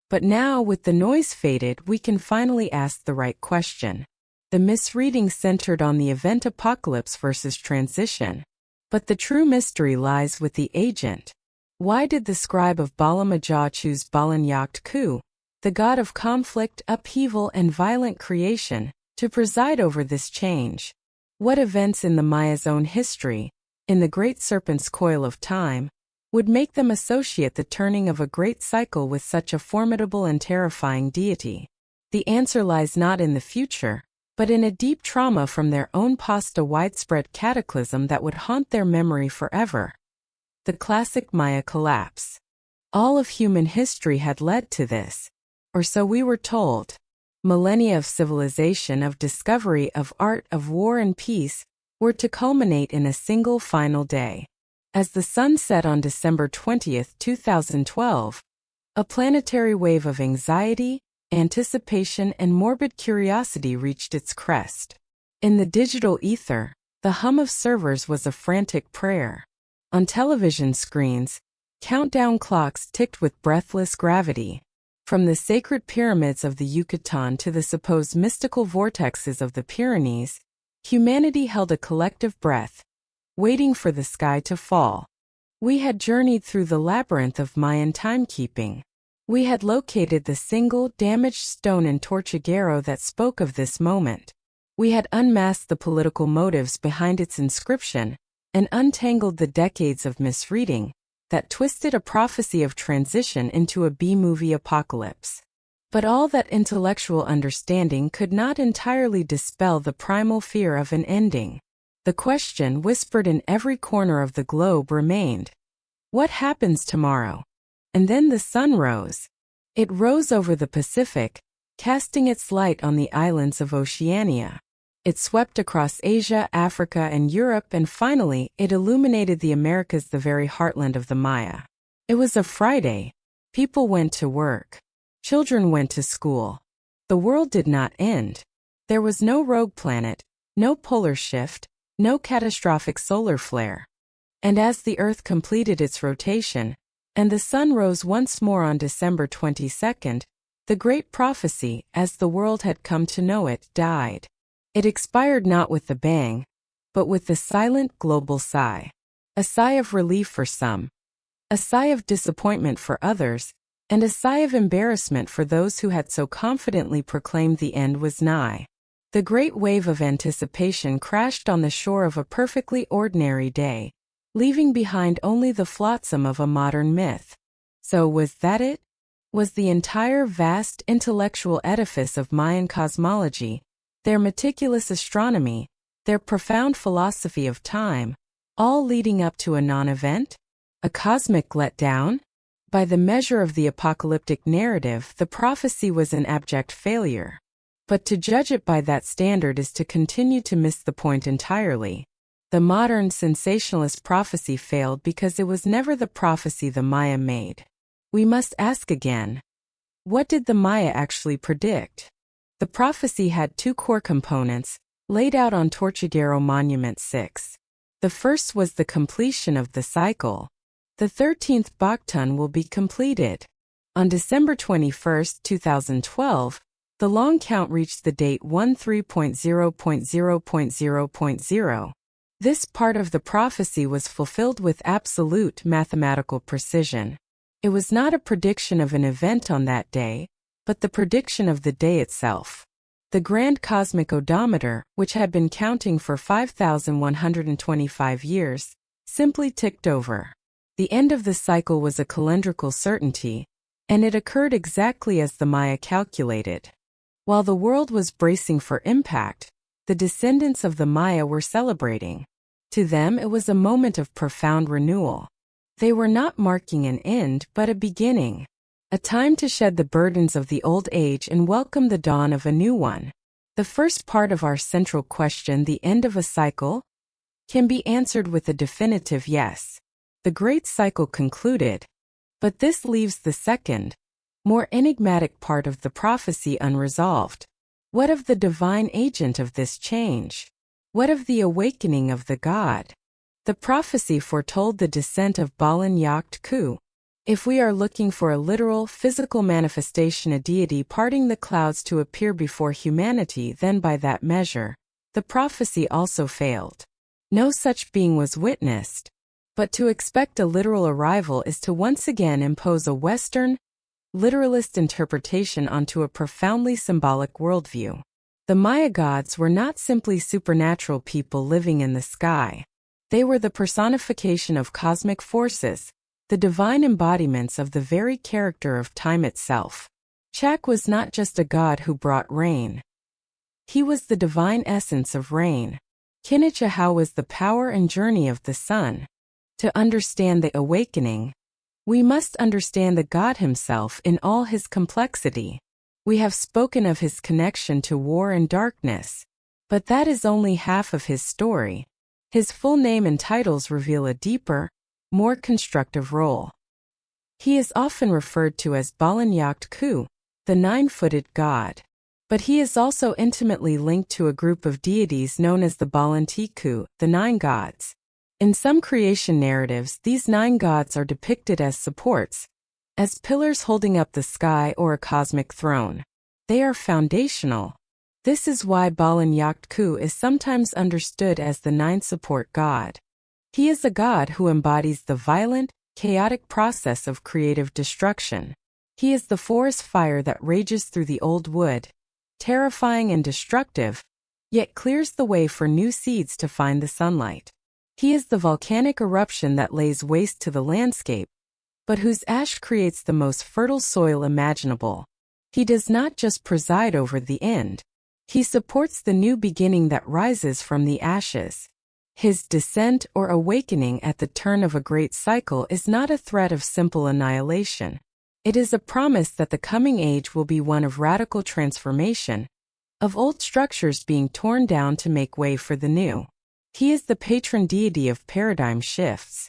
But now, with the noise faded, we can finally ask the right question. The misreading centered on the event apocalypse versus transition. But the true mystery lies with the agent. Why did the scribe of Bala Majah choose Balan Yakhtku, the god of conflict, upheaval, and violent creation, to preside over this change? What events in the Maya's own history, in the great serpent's coil of time, would make them associate the turning of a great cycle with such a formidable and terrifying deity? The answer lies not in the future, but in a deep trauma from their own past, a widespread cataclysm that would haunt their memory forever. The classic Maya collapse. All of human history had led to this, or so we were told. Millennia of civilization, of discovery, of art, of war and peace, were to culminate in a single final day. As the sun set on December 20, 2012, a planetary wave of anxiety, anticipation, and morbid curiosity reached its crest. In the digital ether, the hum of servers was a frantic prayer. On television screens, countdown clocks ticked with breathless gravity. From the sacred pyramids of the Yucatan to the supposed mystical vortexes of the Pyrenees, humanity held a collective breath, waiting for the sky to fall. We had journeyed through the labyrinth of Mayan timekeeping. We had located the single, damaged stone in Tortuguero that spoke of this moment. We had unmasked the political motives behind its inscription and untangled the decades of misreading that twisted a prophecy of transition into a B-movie apocalypse. But all that intellectual understanding could not entirely dispel the primal fear of an ending. The question whispered in every corner of the globe remained. What happens tomorrow? And then the sun rose. It rose over the Pacific, casting its light on the islands of Oceania. It swept across Asia, Africa, and Europe, and finally, it illuminated the Americas, the very heartland of the Maya. It was a Friday. People went to work. Children went to school. The world did not end. There was no rogue planet, no polar shift, no catastrophic solar flare. And as the Earth completed its rotation, and the sun rose once more on December 22nd, the great prophecy, as the world had come to know it, died. It expired not with the bang, but with the silent global sigh. A sigh of relief for some, a sigh of disappointment for others, and a sigh of embarrassment for those who had so confidently proclaimed the end was nigh. The great wave of anticipation crashed on the shore of a perfectly ordinary day, leaving behind only the flotsam of a modern myth. So was that it? Was the entire vast intellectual edifice of Mayan cosmology, their meticulous astronomy, their profound philosophy of time, all leading up to a non-event? A cosmic letdown? By the measure of the apocalyptic narrative, the prophecy was an abject failure. But to judge it by that standard is to continue to miss the point entirely. The modern sensationalist prophecy failed because it was never the prophecy the Maya made. We must ask again, what did the Maya actually predict? The prophecy had two core components, laid out on Tortuguero Monument 6. The first was the completion of the cycle. The 13th Baktun will be completed. On December 21, 2012, the long count reached the date 13.0.0.0.0.0. This part of the prophecy was fulfilled with absolute mathematical precision. It was not a prediction of an event on that day, but the prediction of the day itself. The grand cosmic odometer, which had been counting for 5,125 years, simply ticked over. The end of the cycle was a calendrical certainty, and it occurred exactly as the Maya calculated. While the world was bracing for impact, the descendants of the Maya were celebrating. To them it was a moment of profound renewal. They were not marking an end but a beginning, a time to shed the burdens of the old age and welcome the dawn of a new one. The first part of our central question, the end of a cycle, can be answered with a definitive yes. The great cycle concluded. But this leaves the second, more enigmatic part of the prophecy unresolved. What of the divine agent of this change? What of the awakening of the god? The prophecy foretold the descent of Balan Yacht Ku. If we are looking for a literal, physical manifestation, a deity parting the clouds to appear before humanity, then by that measure, the prophecy also failed. No such being was witnessed. But to expect a literal arrival is to once again impose a Western, literalist interpretation onto a profoundly symbolic worldview. The Maya gods were not simply supernatural people living in the sky. They were the personification of cosmic forces, the divine embodiments of the very character of time itself. Chak was not just a god who brought rain. He was the divine essence of rain. Kinichahau was the power and journey of the sun. To understand the awakening, we must understand the God himself in all his complexity. We have spoken of his connection to war and darkness, but that is only half of his story. His full name and titles reveal a deeper, more constructive role. He is often referred to as Balan Yacht Ku, the nine-footed god. But he is also intimately linked to a group of deities known as the Balantiku, the nine gods. In some creation narratives, these nine gods are depicted as supports, as pillars holding up the sky or a cosmic throne. They are foundational. This is why Balan Yacht Ku is sometimes understood as the nine-support god. He is a god who embodies the violent, chaotic process of creative destruction. He is the forest fire that rages through the old wood, terrifying and destructive, yet clears the way for new seeds to find the sunlight. He is the volcanic eruption that lays waste to the landscape, but whose ash creates the most fertile soil imaginable. He does not just preside over the end. He supports the new beginning that rises from the ashes. His descent or awakening at the turn of a great cycle is not a threat of simple annihilation. It is a promise that the coming age will be one of radical transformation, of old structures being torn down to make way for the new. He is the patron deity of paradigm shifts.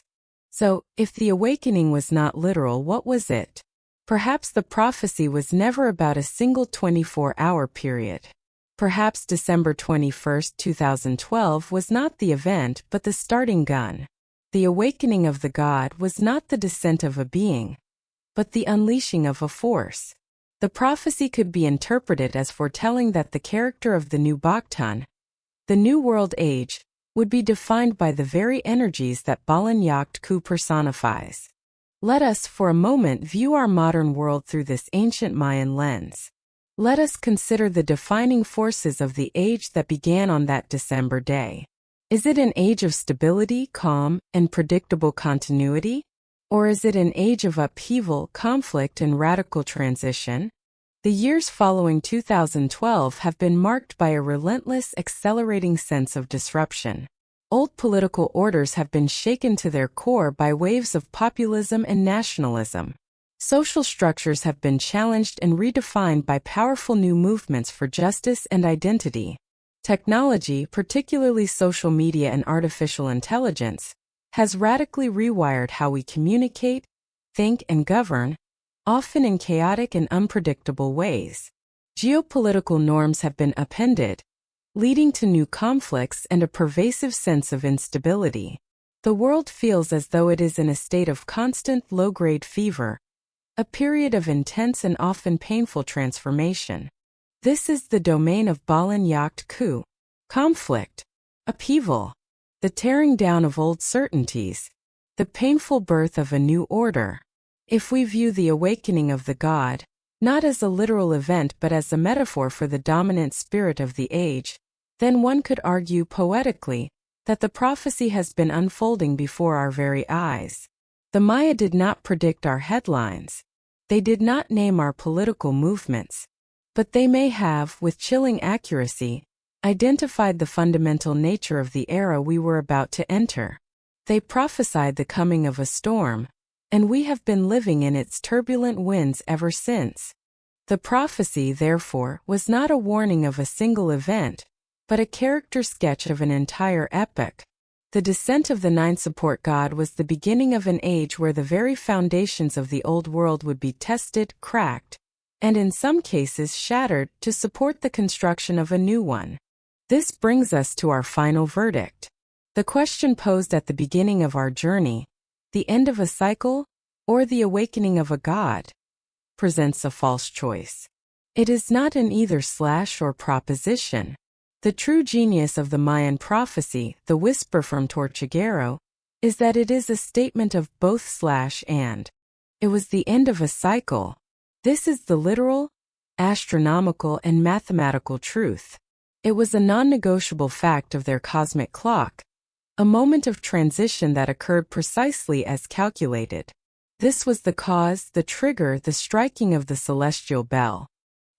So, if the awakening was not literal, what was it? Perhaps the prophecy was never about a single 24-hour period. Perhaps December 21, 2012 was not the event but the starting gun. The awakening of the god was not the descent of a being, but the unleashing of a force. The prophecy could be interpreted as foretelling that the character of the new Baktun, the new world age, would be defined by the very energies that Balan Yakhtku personifies. Let us for a moment view our modern world through this ancient Mayan lens. Let us consider the defining forces of the age that began on that December day. Is it an age of stability, calm, and predictable continuity? Or is it an age of upheaval, conflict, and radical transition? The years following 2012 have been marked by a relentless, accelerating sense of disruption. Old political orders have been shaken to their core by waves of populism and nationalism. Social structures have been challenged and redefined by powerful new movements for justice and identity. Technology, particularly social media and artificial intelligence, has radically rewired how we communicate, think, and govern, often in chaotic and unpredictable ways. Geopolitical norms have been upended, leading to new conflicts and a pervasive sense of instability. The world feels as though it is in a state of constant low-grade fever, a period of intense and often painful transformation. This is the domain of Balan Yakhtku. Conflict, upheaval, the tearing down of old certainties, the painful birth of a new order. If we view the awakening of the god, not as a literal event but as a metaphor for the dominant spirit of the age, then one could argue poetically that the prophecy has been unfolding before our very eyes. The Maya did not predict our headlines. They did not name our political movements. But they may have, with chilling accuracy, identified the fundamental nature of the era we were about to enter. They prophesied the coming of a storm, and we have been living in its turbulent winds ever since. The prophecy, therefore, was not a warning of a single event, but a character sketch of an entire epoch. The descent of the Nine Support God was the beginning of an age where the very foundations of the old world would be tested, cracked, and in some cases shattered to support the construction of a new one. This brings us to our final verdict. The question posed at the beginning of our journey, the end of a cycle, or the awakening of a god, presents a false choice. It is not an either/or proposition. The true genius of the Mayan prophecy, the whisper from Tortuguero, is that it is a statement of both/and. It was the end of a cycle. This is the literal, astronomical, and mathematical truth. It was a non-negotiable fact of their cosmic clock, a moment of transition that occurred precisely as calculated. This was the cause, the trigger, the striking of the celestial bell.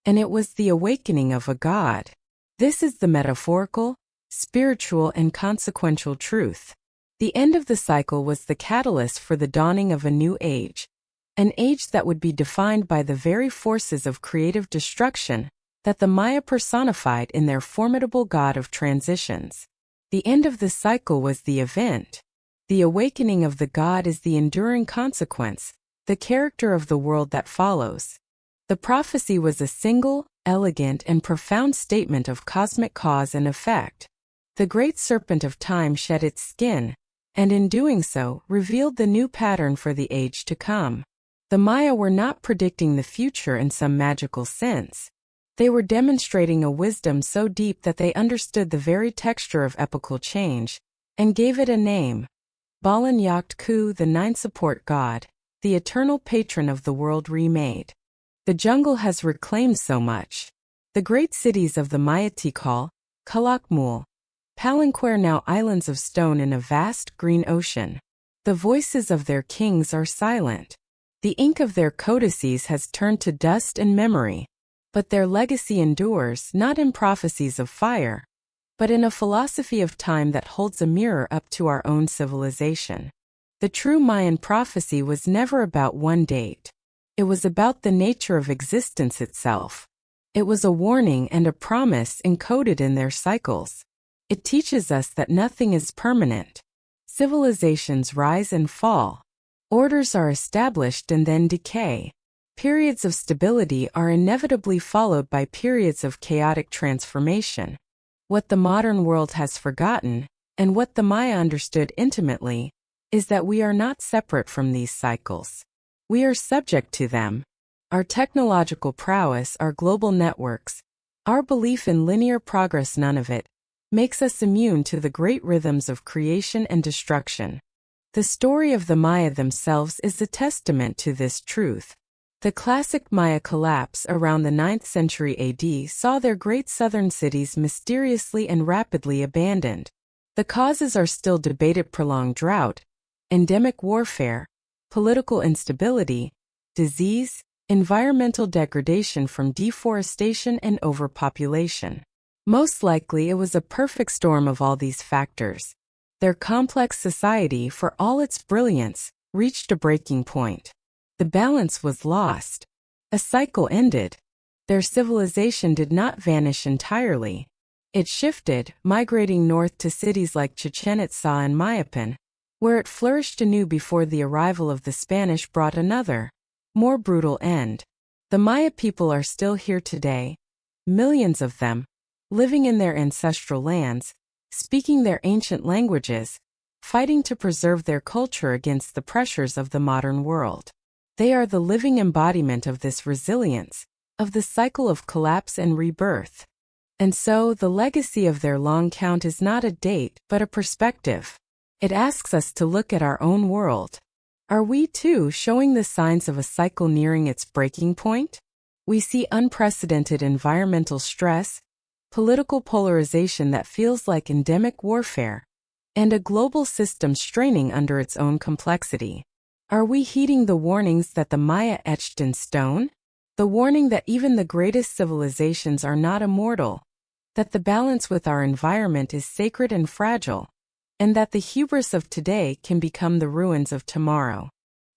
And it was the awakening of a god. This is the metaphorical, spiritual, and consequential truth. The end of the cycle was the catalyst for the dawning of a new age, an age that would be defined by the very forces of creative destruction that the Maya personified in their formidable god of transitions. The end of the cycle was the event. The awakening of the god is the enduring consequence, the character of the world that follows. The prophecy was a single, elegant, and profound statement of cosmic cause and effect. The great serpent of time shed its skin, and in doing so, revealed the new pattern for the age to come. The Maya were not predicting the future in some magical sense. They were demonstrating a wisdom so deep that they understood the very texture of epochal change, and gave it a name. Balan Yakhtku, the Nine Support God, the eternal patron of the world remade. The jungle has reclaimed so much. The great cities of the Maya Tikal, Calakmul, Palanquer, now islands of stone in a vast green ocean. The voices of their kings are silent. The ink of their codices has turned to dust and memory. But their legacy endures, not in prophecies of fire, but in a philosophy of time that holds a mirror up to our own civilization. The true Mayan prophecy was never about one date. It was about the nature of existence itself. It was a warning and a promise encoded in their cycles. It teaches us that nothing is permanent. Civilizations rise and fall. Orders are established and then decay. Periods of stability are inevitably followed by periods of chaotic transformation. What the modern world has forgotten, and what the Maya understood intimately, is that we are not separate from these cycles. We are subject to them. Our technological prowess, our global networks, our belief in linear progress, none of it makes us immune to the great rhythms of creation and destruction. The story of the Maya themselves is a testament to this truth. The classic Maya collapse around the 9th century AD saw their great southern cities mysteriously and rapidly abandoned. The causes are still debated: prolonged drought, endemic warfare, political instability, disease, environmental degradation from deforestation and overpopulation. Most likely it was a perfect storm of all these factors. Their complex society, for all its brilliance, reached a breaking point. The balance was lost. A cycle ended. Their civilization did not vanish entirely. It shifted, migrating north to cities like Chichen Itza and Mayapan, where it flourished anew before the arrival of the Spanish brought another, more brutal end. The Maya people are still here today, millions of them, living in their ancestral lands, speaking their ancient languages, fighting to preserve their culture against the pressures of the modern world. They are the living embodiment of this resilience, of the cycle of collapse and rebirth. And so, the legacy of their long count is not a date, but a perspective. It asks us to look at our own world. Are we, too, showing the signs of a cycle nearing its breaking point? We see unprecedented environmental stress, political polarization that feels like endemic warfare, and a global system straining under its own complexity. Are we heeding the warnings that the Maya etched in stone? The warning that even the greatest civilizations are not immortal, that the balance with our environment is sacred and fragile, and that the hubris of today can become the ruins of tomorrow.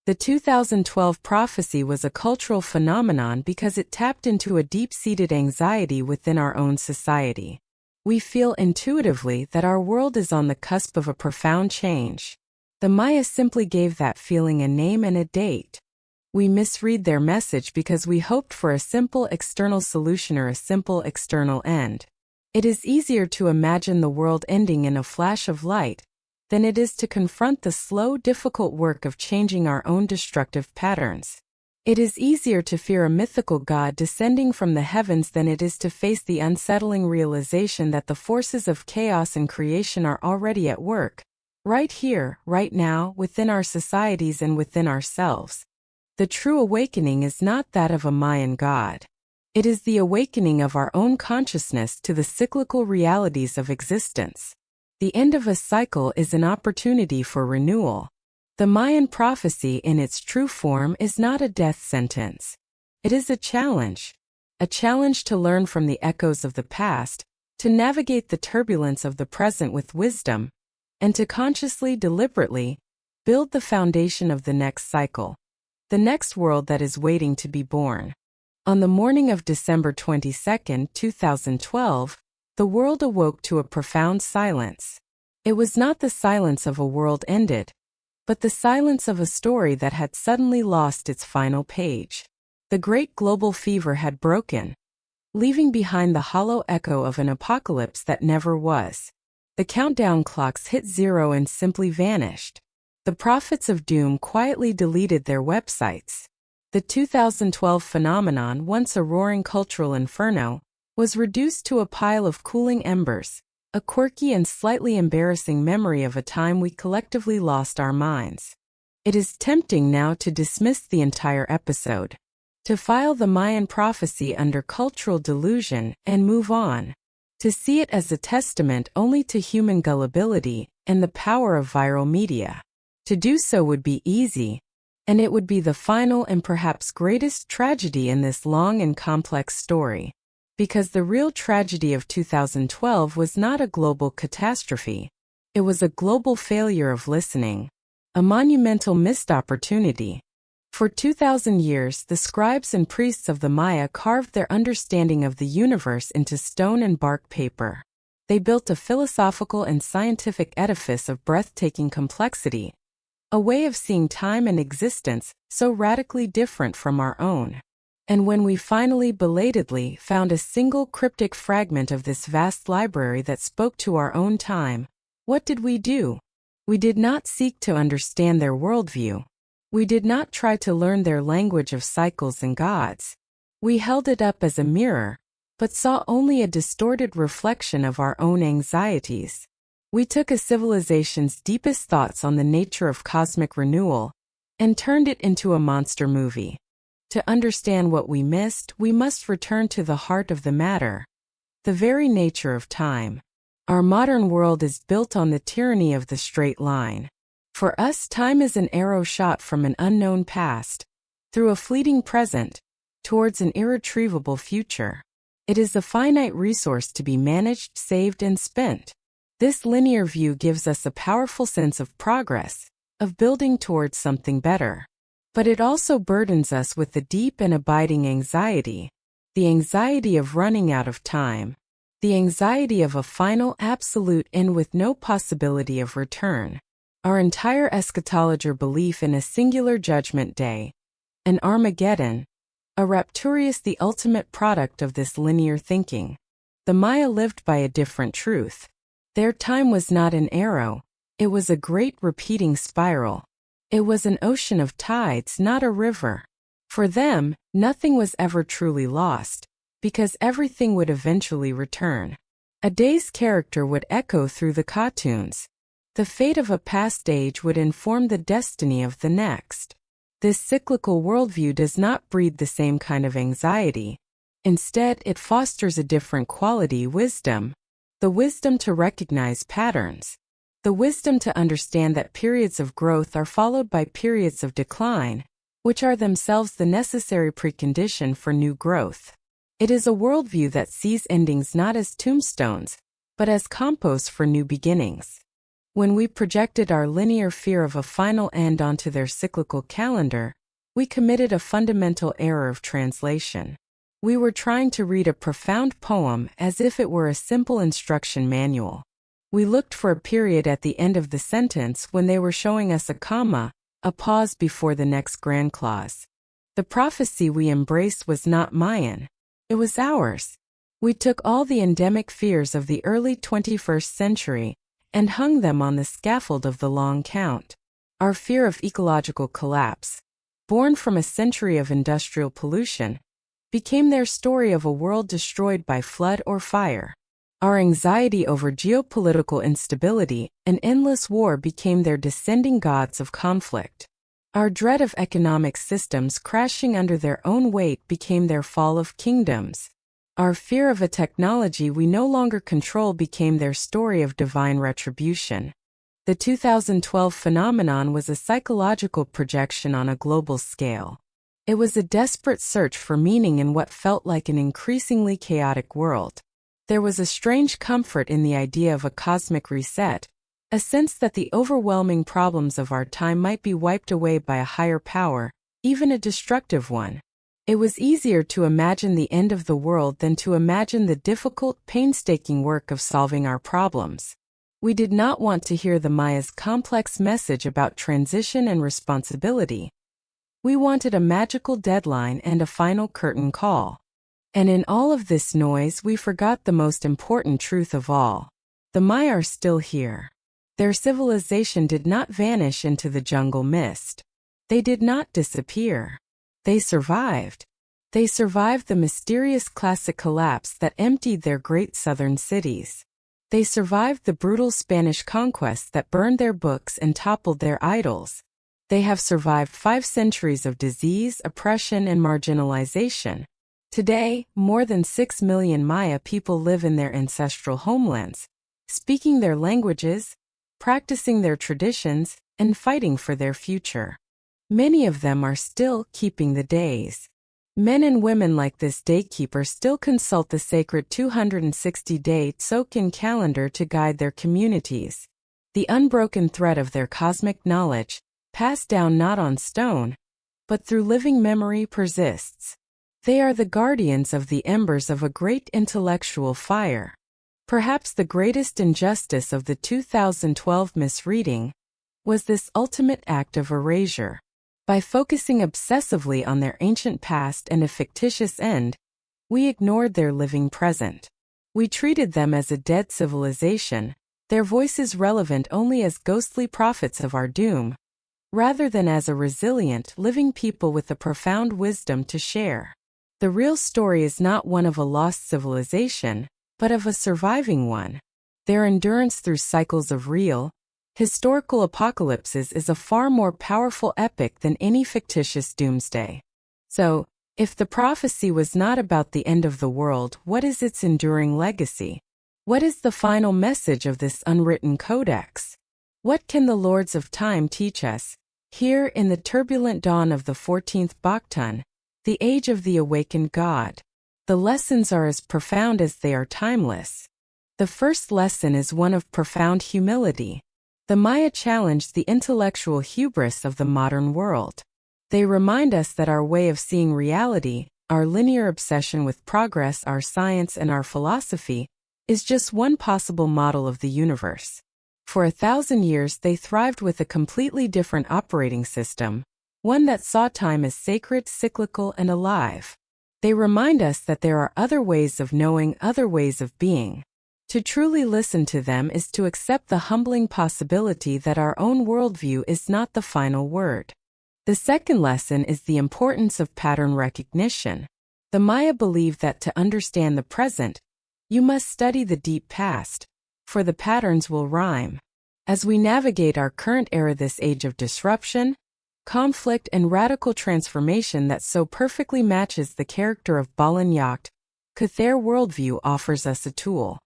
The 2012 prophecy was a cultural phenomenon because it tapped into a deep-seated anxiety within our own society. We feel intuitively that our world is on the cusp of a profound change. The Maya simply gave that feeling a name and a date. We misread their message because we hoped for a simple external solution or a simple external end. It is easier to imagine the world ending in a flash of light than it is to confront the slow, difficult work of changing our own destructive patterns. It is easier to fear a mythical god descending from the heavens than it is to face the unsettling realization that the forces of chaos and creation are already at work, right here, right now, within our societies and within ourselves. The true awakening is not that of a Mayan god. It is the awakening of our own consciousness to the cyclical realities of existence. The end of a cycle is an opportunity for renewal. The Mayan prophecy in its true form is not a death sentence. It is a challenge to learn from the echoes of the past, to navigate the turbulence of the present with wisdom, and to consciously, deliberately, build the foundation of the next cycle, the next world that is waiting to be born. On the morning of December 22, 2012, the world awoke to a profound silence. It was not the silence of a world ended, but the silence of a story that had suddenly lost its final page. The great global fever had broken, leaving behind the hollow echo of an apocalypse that never was. The countdown clocks hit zero and simply vanished. The prophets of doom quietly deleted their websites. The 2012 phenomenon, once a roaring cultural inferno, was reduced to a pile of cooling embers, a quirky and slightly embarrassing memory of a time we collectively lost our minds. It is tempting now to dismiss the entire episode, to file the Mayan prophecy under cultural delusion and move on, to see it as a testament only to human gullibility and the power of viral media. To do so would be easy, and it would be the final and perhaps greatest tragedy in this long and complex story. Because the real tragedy of 2012 was not a global catastrophe. It was a global failure of listening, a monumental missed opportunity. For 2,000 years, the scribes and priests of the Maya carved their understanding of the universe into stone and bark paper. They built a philosophical and scientific edifice of breathtaking complexity, a way of seeing time and existence so radically different from our own. And when we finally belatedly found a single cryptic fragment of this vast library that spoke to our own time, what did we do? We did not seek to understand their worldview. We did not try to learn their language of cycles and gods. We held it up as a mirror, but saw only a distorted reflection of our own anxieties. We took a civilization's deepest thoughts on the nature of cosmic renewal and turned it into a monster movie. To understand what we missed, we must return to the heart of the matter, the very nature of time. Our modern world is built on the tyranny of the straight line. For us, time is an arrow shot from an unknown past, through a fleeting present, towards an irretrievable future. It is a finite resource to be managed, saved, and spent. This linear view gives us a powerful sense of progress, of building towards something better. But it also burdens us with the deep and abiding anxiety, the anxiety of running out of time, the anxiety of a final absolute end with no possibility of return. Our entire eschatology belief in a singular judgment day, an Armageddon, a rapturous the ultimate product of this linear thinking. The Maya lived by a different truth. Their time was not an arrow, it was a great repeating spiral. It was an ocean of tides, not a river. For them, nothing was ever truly lost, because everything would eventually return. A day's character would echo through the cartoons. The fate of a past age would inform the destiny of the next. This cyclical worldview does not breed the same kind of anxiety. Instead, it fosters a different quality: wisdom. The wisdom to recognize patterns. The wisdom to understand that periods of growth are followed by periods of decline, which are themselves the necessary precondition for new growth. It is a worldview that sees endings not as tombstones, but as compost for new beginnings. When we projected our linear fear of a final end onto their cyclical calendar, we committed a fundamental error of translation. We were trying to read a profound poem as if it were a simple instruction manual. We looked for a period at the end of the sentence when they were showing us a comma, a pause before the next grand clause. The prophecy we embraced was not Mayan. It was ours. We took all the endemic fears of the early 21st century and hung them on the scaffold of the long count. Our fear of ecological collapse, born from a century of industrial pollution, became their story of a world destroyed by flood or fire. Our anxiety over geopolitical instability and endless war became their descending gods of conflict. Our dread of economic systems crashing under their own weight became their fall of kingdoms. Our fear of a technology we no longer control became their story of divine retribution. The 2012 phenomenon was a psychological projection on a global scale. It was a desperate search for meaning in what felt like an increasingly chaotic world. There was a strange comfort in the idea of a cosmic reset, a sense that the overwhelming problems of our time might be wiped away by a higher power, even a destructive one. It was easier to imagine the end of the world than to imagine the difficult, painstaking work of solving our problems. We did not want to hear the Maya's complex message about transition and responsibility. We wanted a magical deadline and a final curtain call. And in all of this noise, we forgot the most important truth of all. The Maya are still here. Their civilization did not vanish into the jungle mist. They did not disappear. They survived. They survived the mysterious classic collapse that emptied their great southern cities. They survived the brutal Spanish conquest that burned their books and toppled their idols. They have survived 5 centuries of disease, oppression, and marginalization. Today, more than 6 million Maya people live in their ancestral homelands, speaking their languages, practicing their traditions, and fighting for their future. Many of them are still keeping the days. Men and women like this daykeeper still consult the sacred 260-day Tsokin calendar to guide their communities. The unbroken thread of their cosmic knowledge, passed down not on stone, but through living memory, persists. They are the guardians of the embers of a great intellectual fire. Perhaps the greatest injustice of the 2012 misreading was this ultimate act of erasure. By focusing obsessively on their ancient past and a fictitious end, we ignored their living present. We treated them as a dead civilization, their voices relevant only as ghostly prophets of our doom, rather than as a resilient, living people with a profound wisdom to share. The real story is not one of a lost civilization, but of a surviving one. Their endurance through cycles of real, historical apocalypses is a far more powerful epic than any fictitious doomsday. So, if the prophecy was not about the end of the world, what is its enduring legacy? What is the final message of this unwritten codex? What can the Lords of Time teach us? Here in the turbulent dawn of the 14th Baktun, the age of the awakened God, the lessons are as profound as they are timeless. The first lesson is one of profound humility. The Maya challenged the intellectual hubris of the modern world. They remind us that our way of seeing reality, our linear obsession with progress, our science, and our philosophy, is just one possible model of the universe. For 1,000 years they thrived with a completely different operating system, one that saw time as sacred, cyclical, and alive. They remind us that there are other ways of knowing, other ways of being. To truly listen to them is to accept the humbling possibility that our own worldview is not the final word. The second lesson is the importance of pattern recognition. The Maya believed that to understand the present, you must study the deep past, for the patterns will rhyme. As we navigate our current era, this age of disruption, conflict, and radical transformation that so perfectly matches the character of Balan Yacht, Their worldview offers us a tool.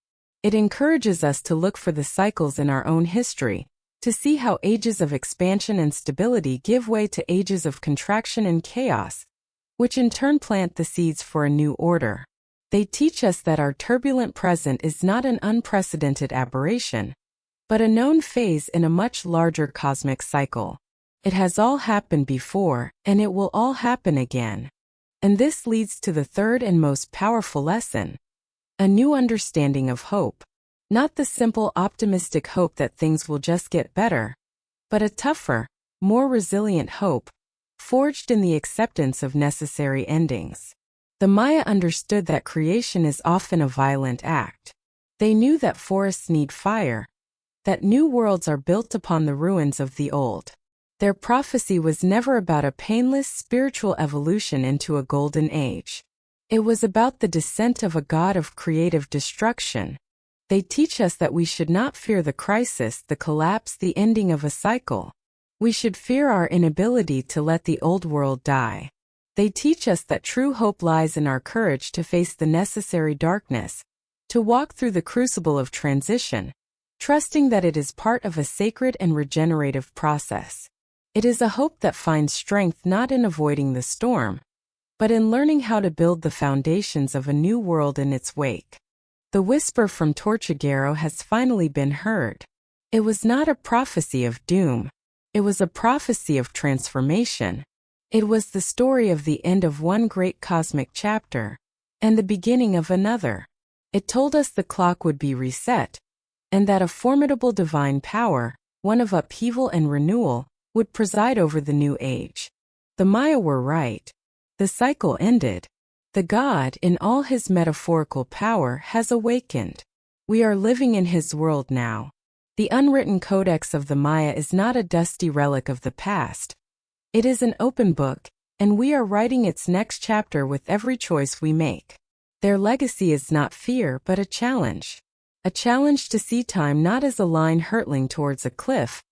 It encourages us to look for the cycles in our own history, to see how ages of expansion and stability give way to ages of contraction and chaos, which in turn plant the seeds for a new order. They teach us that our turbulent present is not an unprecedented aberration, but a known phase in a much larger cosmic cycle. It has all happened before, and it will all happen again. And this leads to the third and most powerful lesson: a new understanding of hope. Not the simple optimistic hope that things will just get better, but a tougher, more resilient hope, forged in the acceptance of necessary endings. The Maya understood that creation is often a violent act. They knew that forests need fire, that new worlds are built upon the ruins of the old. Their prophecy was never about a painless spiritual evolution into a golden age. It was about the descent of a god of creative destruction. They teach us that we should not fear the crisis, the collapse, the ending of a cycle. We should fear our inability to let the old world die. They teach us that true hope lies in our courage to face the necessary darkness, to walk through the crucible of transition, trusting that it is part of a sacred and regenerative process. It is a hope that finds strength not in avoiding the storm, but in learning how to build the foundations of a new world in its wake. The whisper from Tortuguero has finally been heard. It was not a prophecy of doom. It was a prophecy of transformation. It was the story of the end of one great cosmic chapter, and the beginning of another. It told us the clock would be reset, and that a formidable divine power, one of upheaval and renewal, would preside over the new age. The Maya were right. The cycle ended. The God, in all his metaphorical power, has awakened. We are living in his world now. The unwritten codex of the Maya is not a dusty relic of the past. It is an open book, and we are writing its next chapter with every choice we make. Their legacy is not fear, but a challenge. A challenge to see time not as a line hurtling towards a cliff,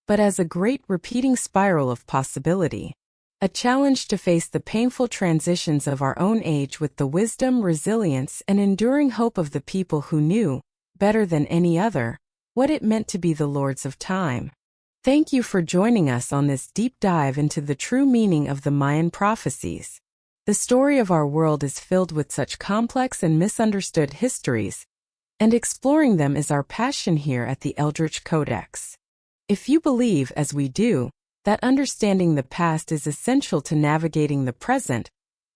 but as a great repeating spiral of possibility. A challenge to face the painful transitions of our own age with the wisdom, resilience, and enduring hope of the people who knew, better than any other, what it meant to be the Lords of Time. Thank you for joining us on this deep dive into the true meaning of the Mayan prophecies. The story of our world is filled with such complex and misunderstood histories, and exploring them is our passion here at the Eldritch Codex. If you believe, as we do, that understanding the past is essential to navigating the present,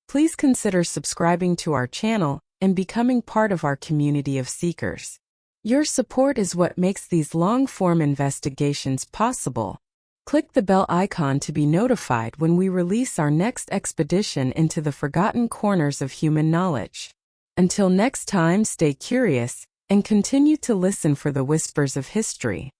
please consider subscribing to our channel and becoming part of our community of seekers. Your support is what makes these long-form investigations possible. Click the bell icon to be notified when we release our next expedition into the forgotten corners of human knowledge. Until next time, stay curious and continue to listen for the whispers of history.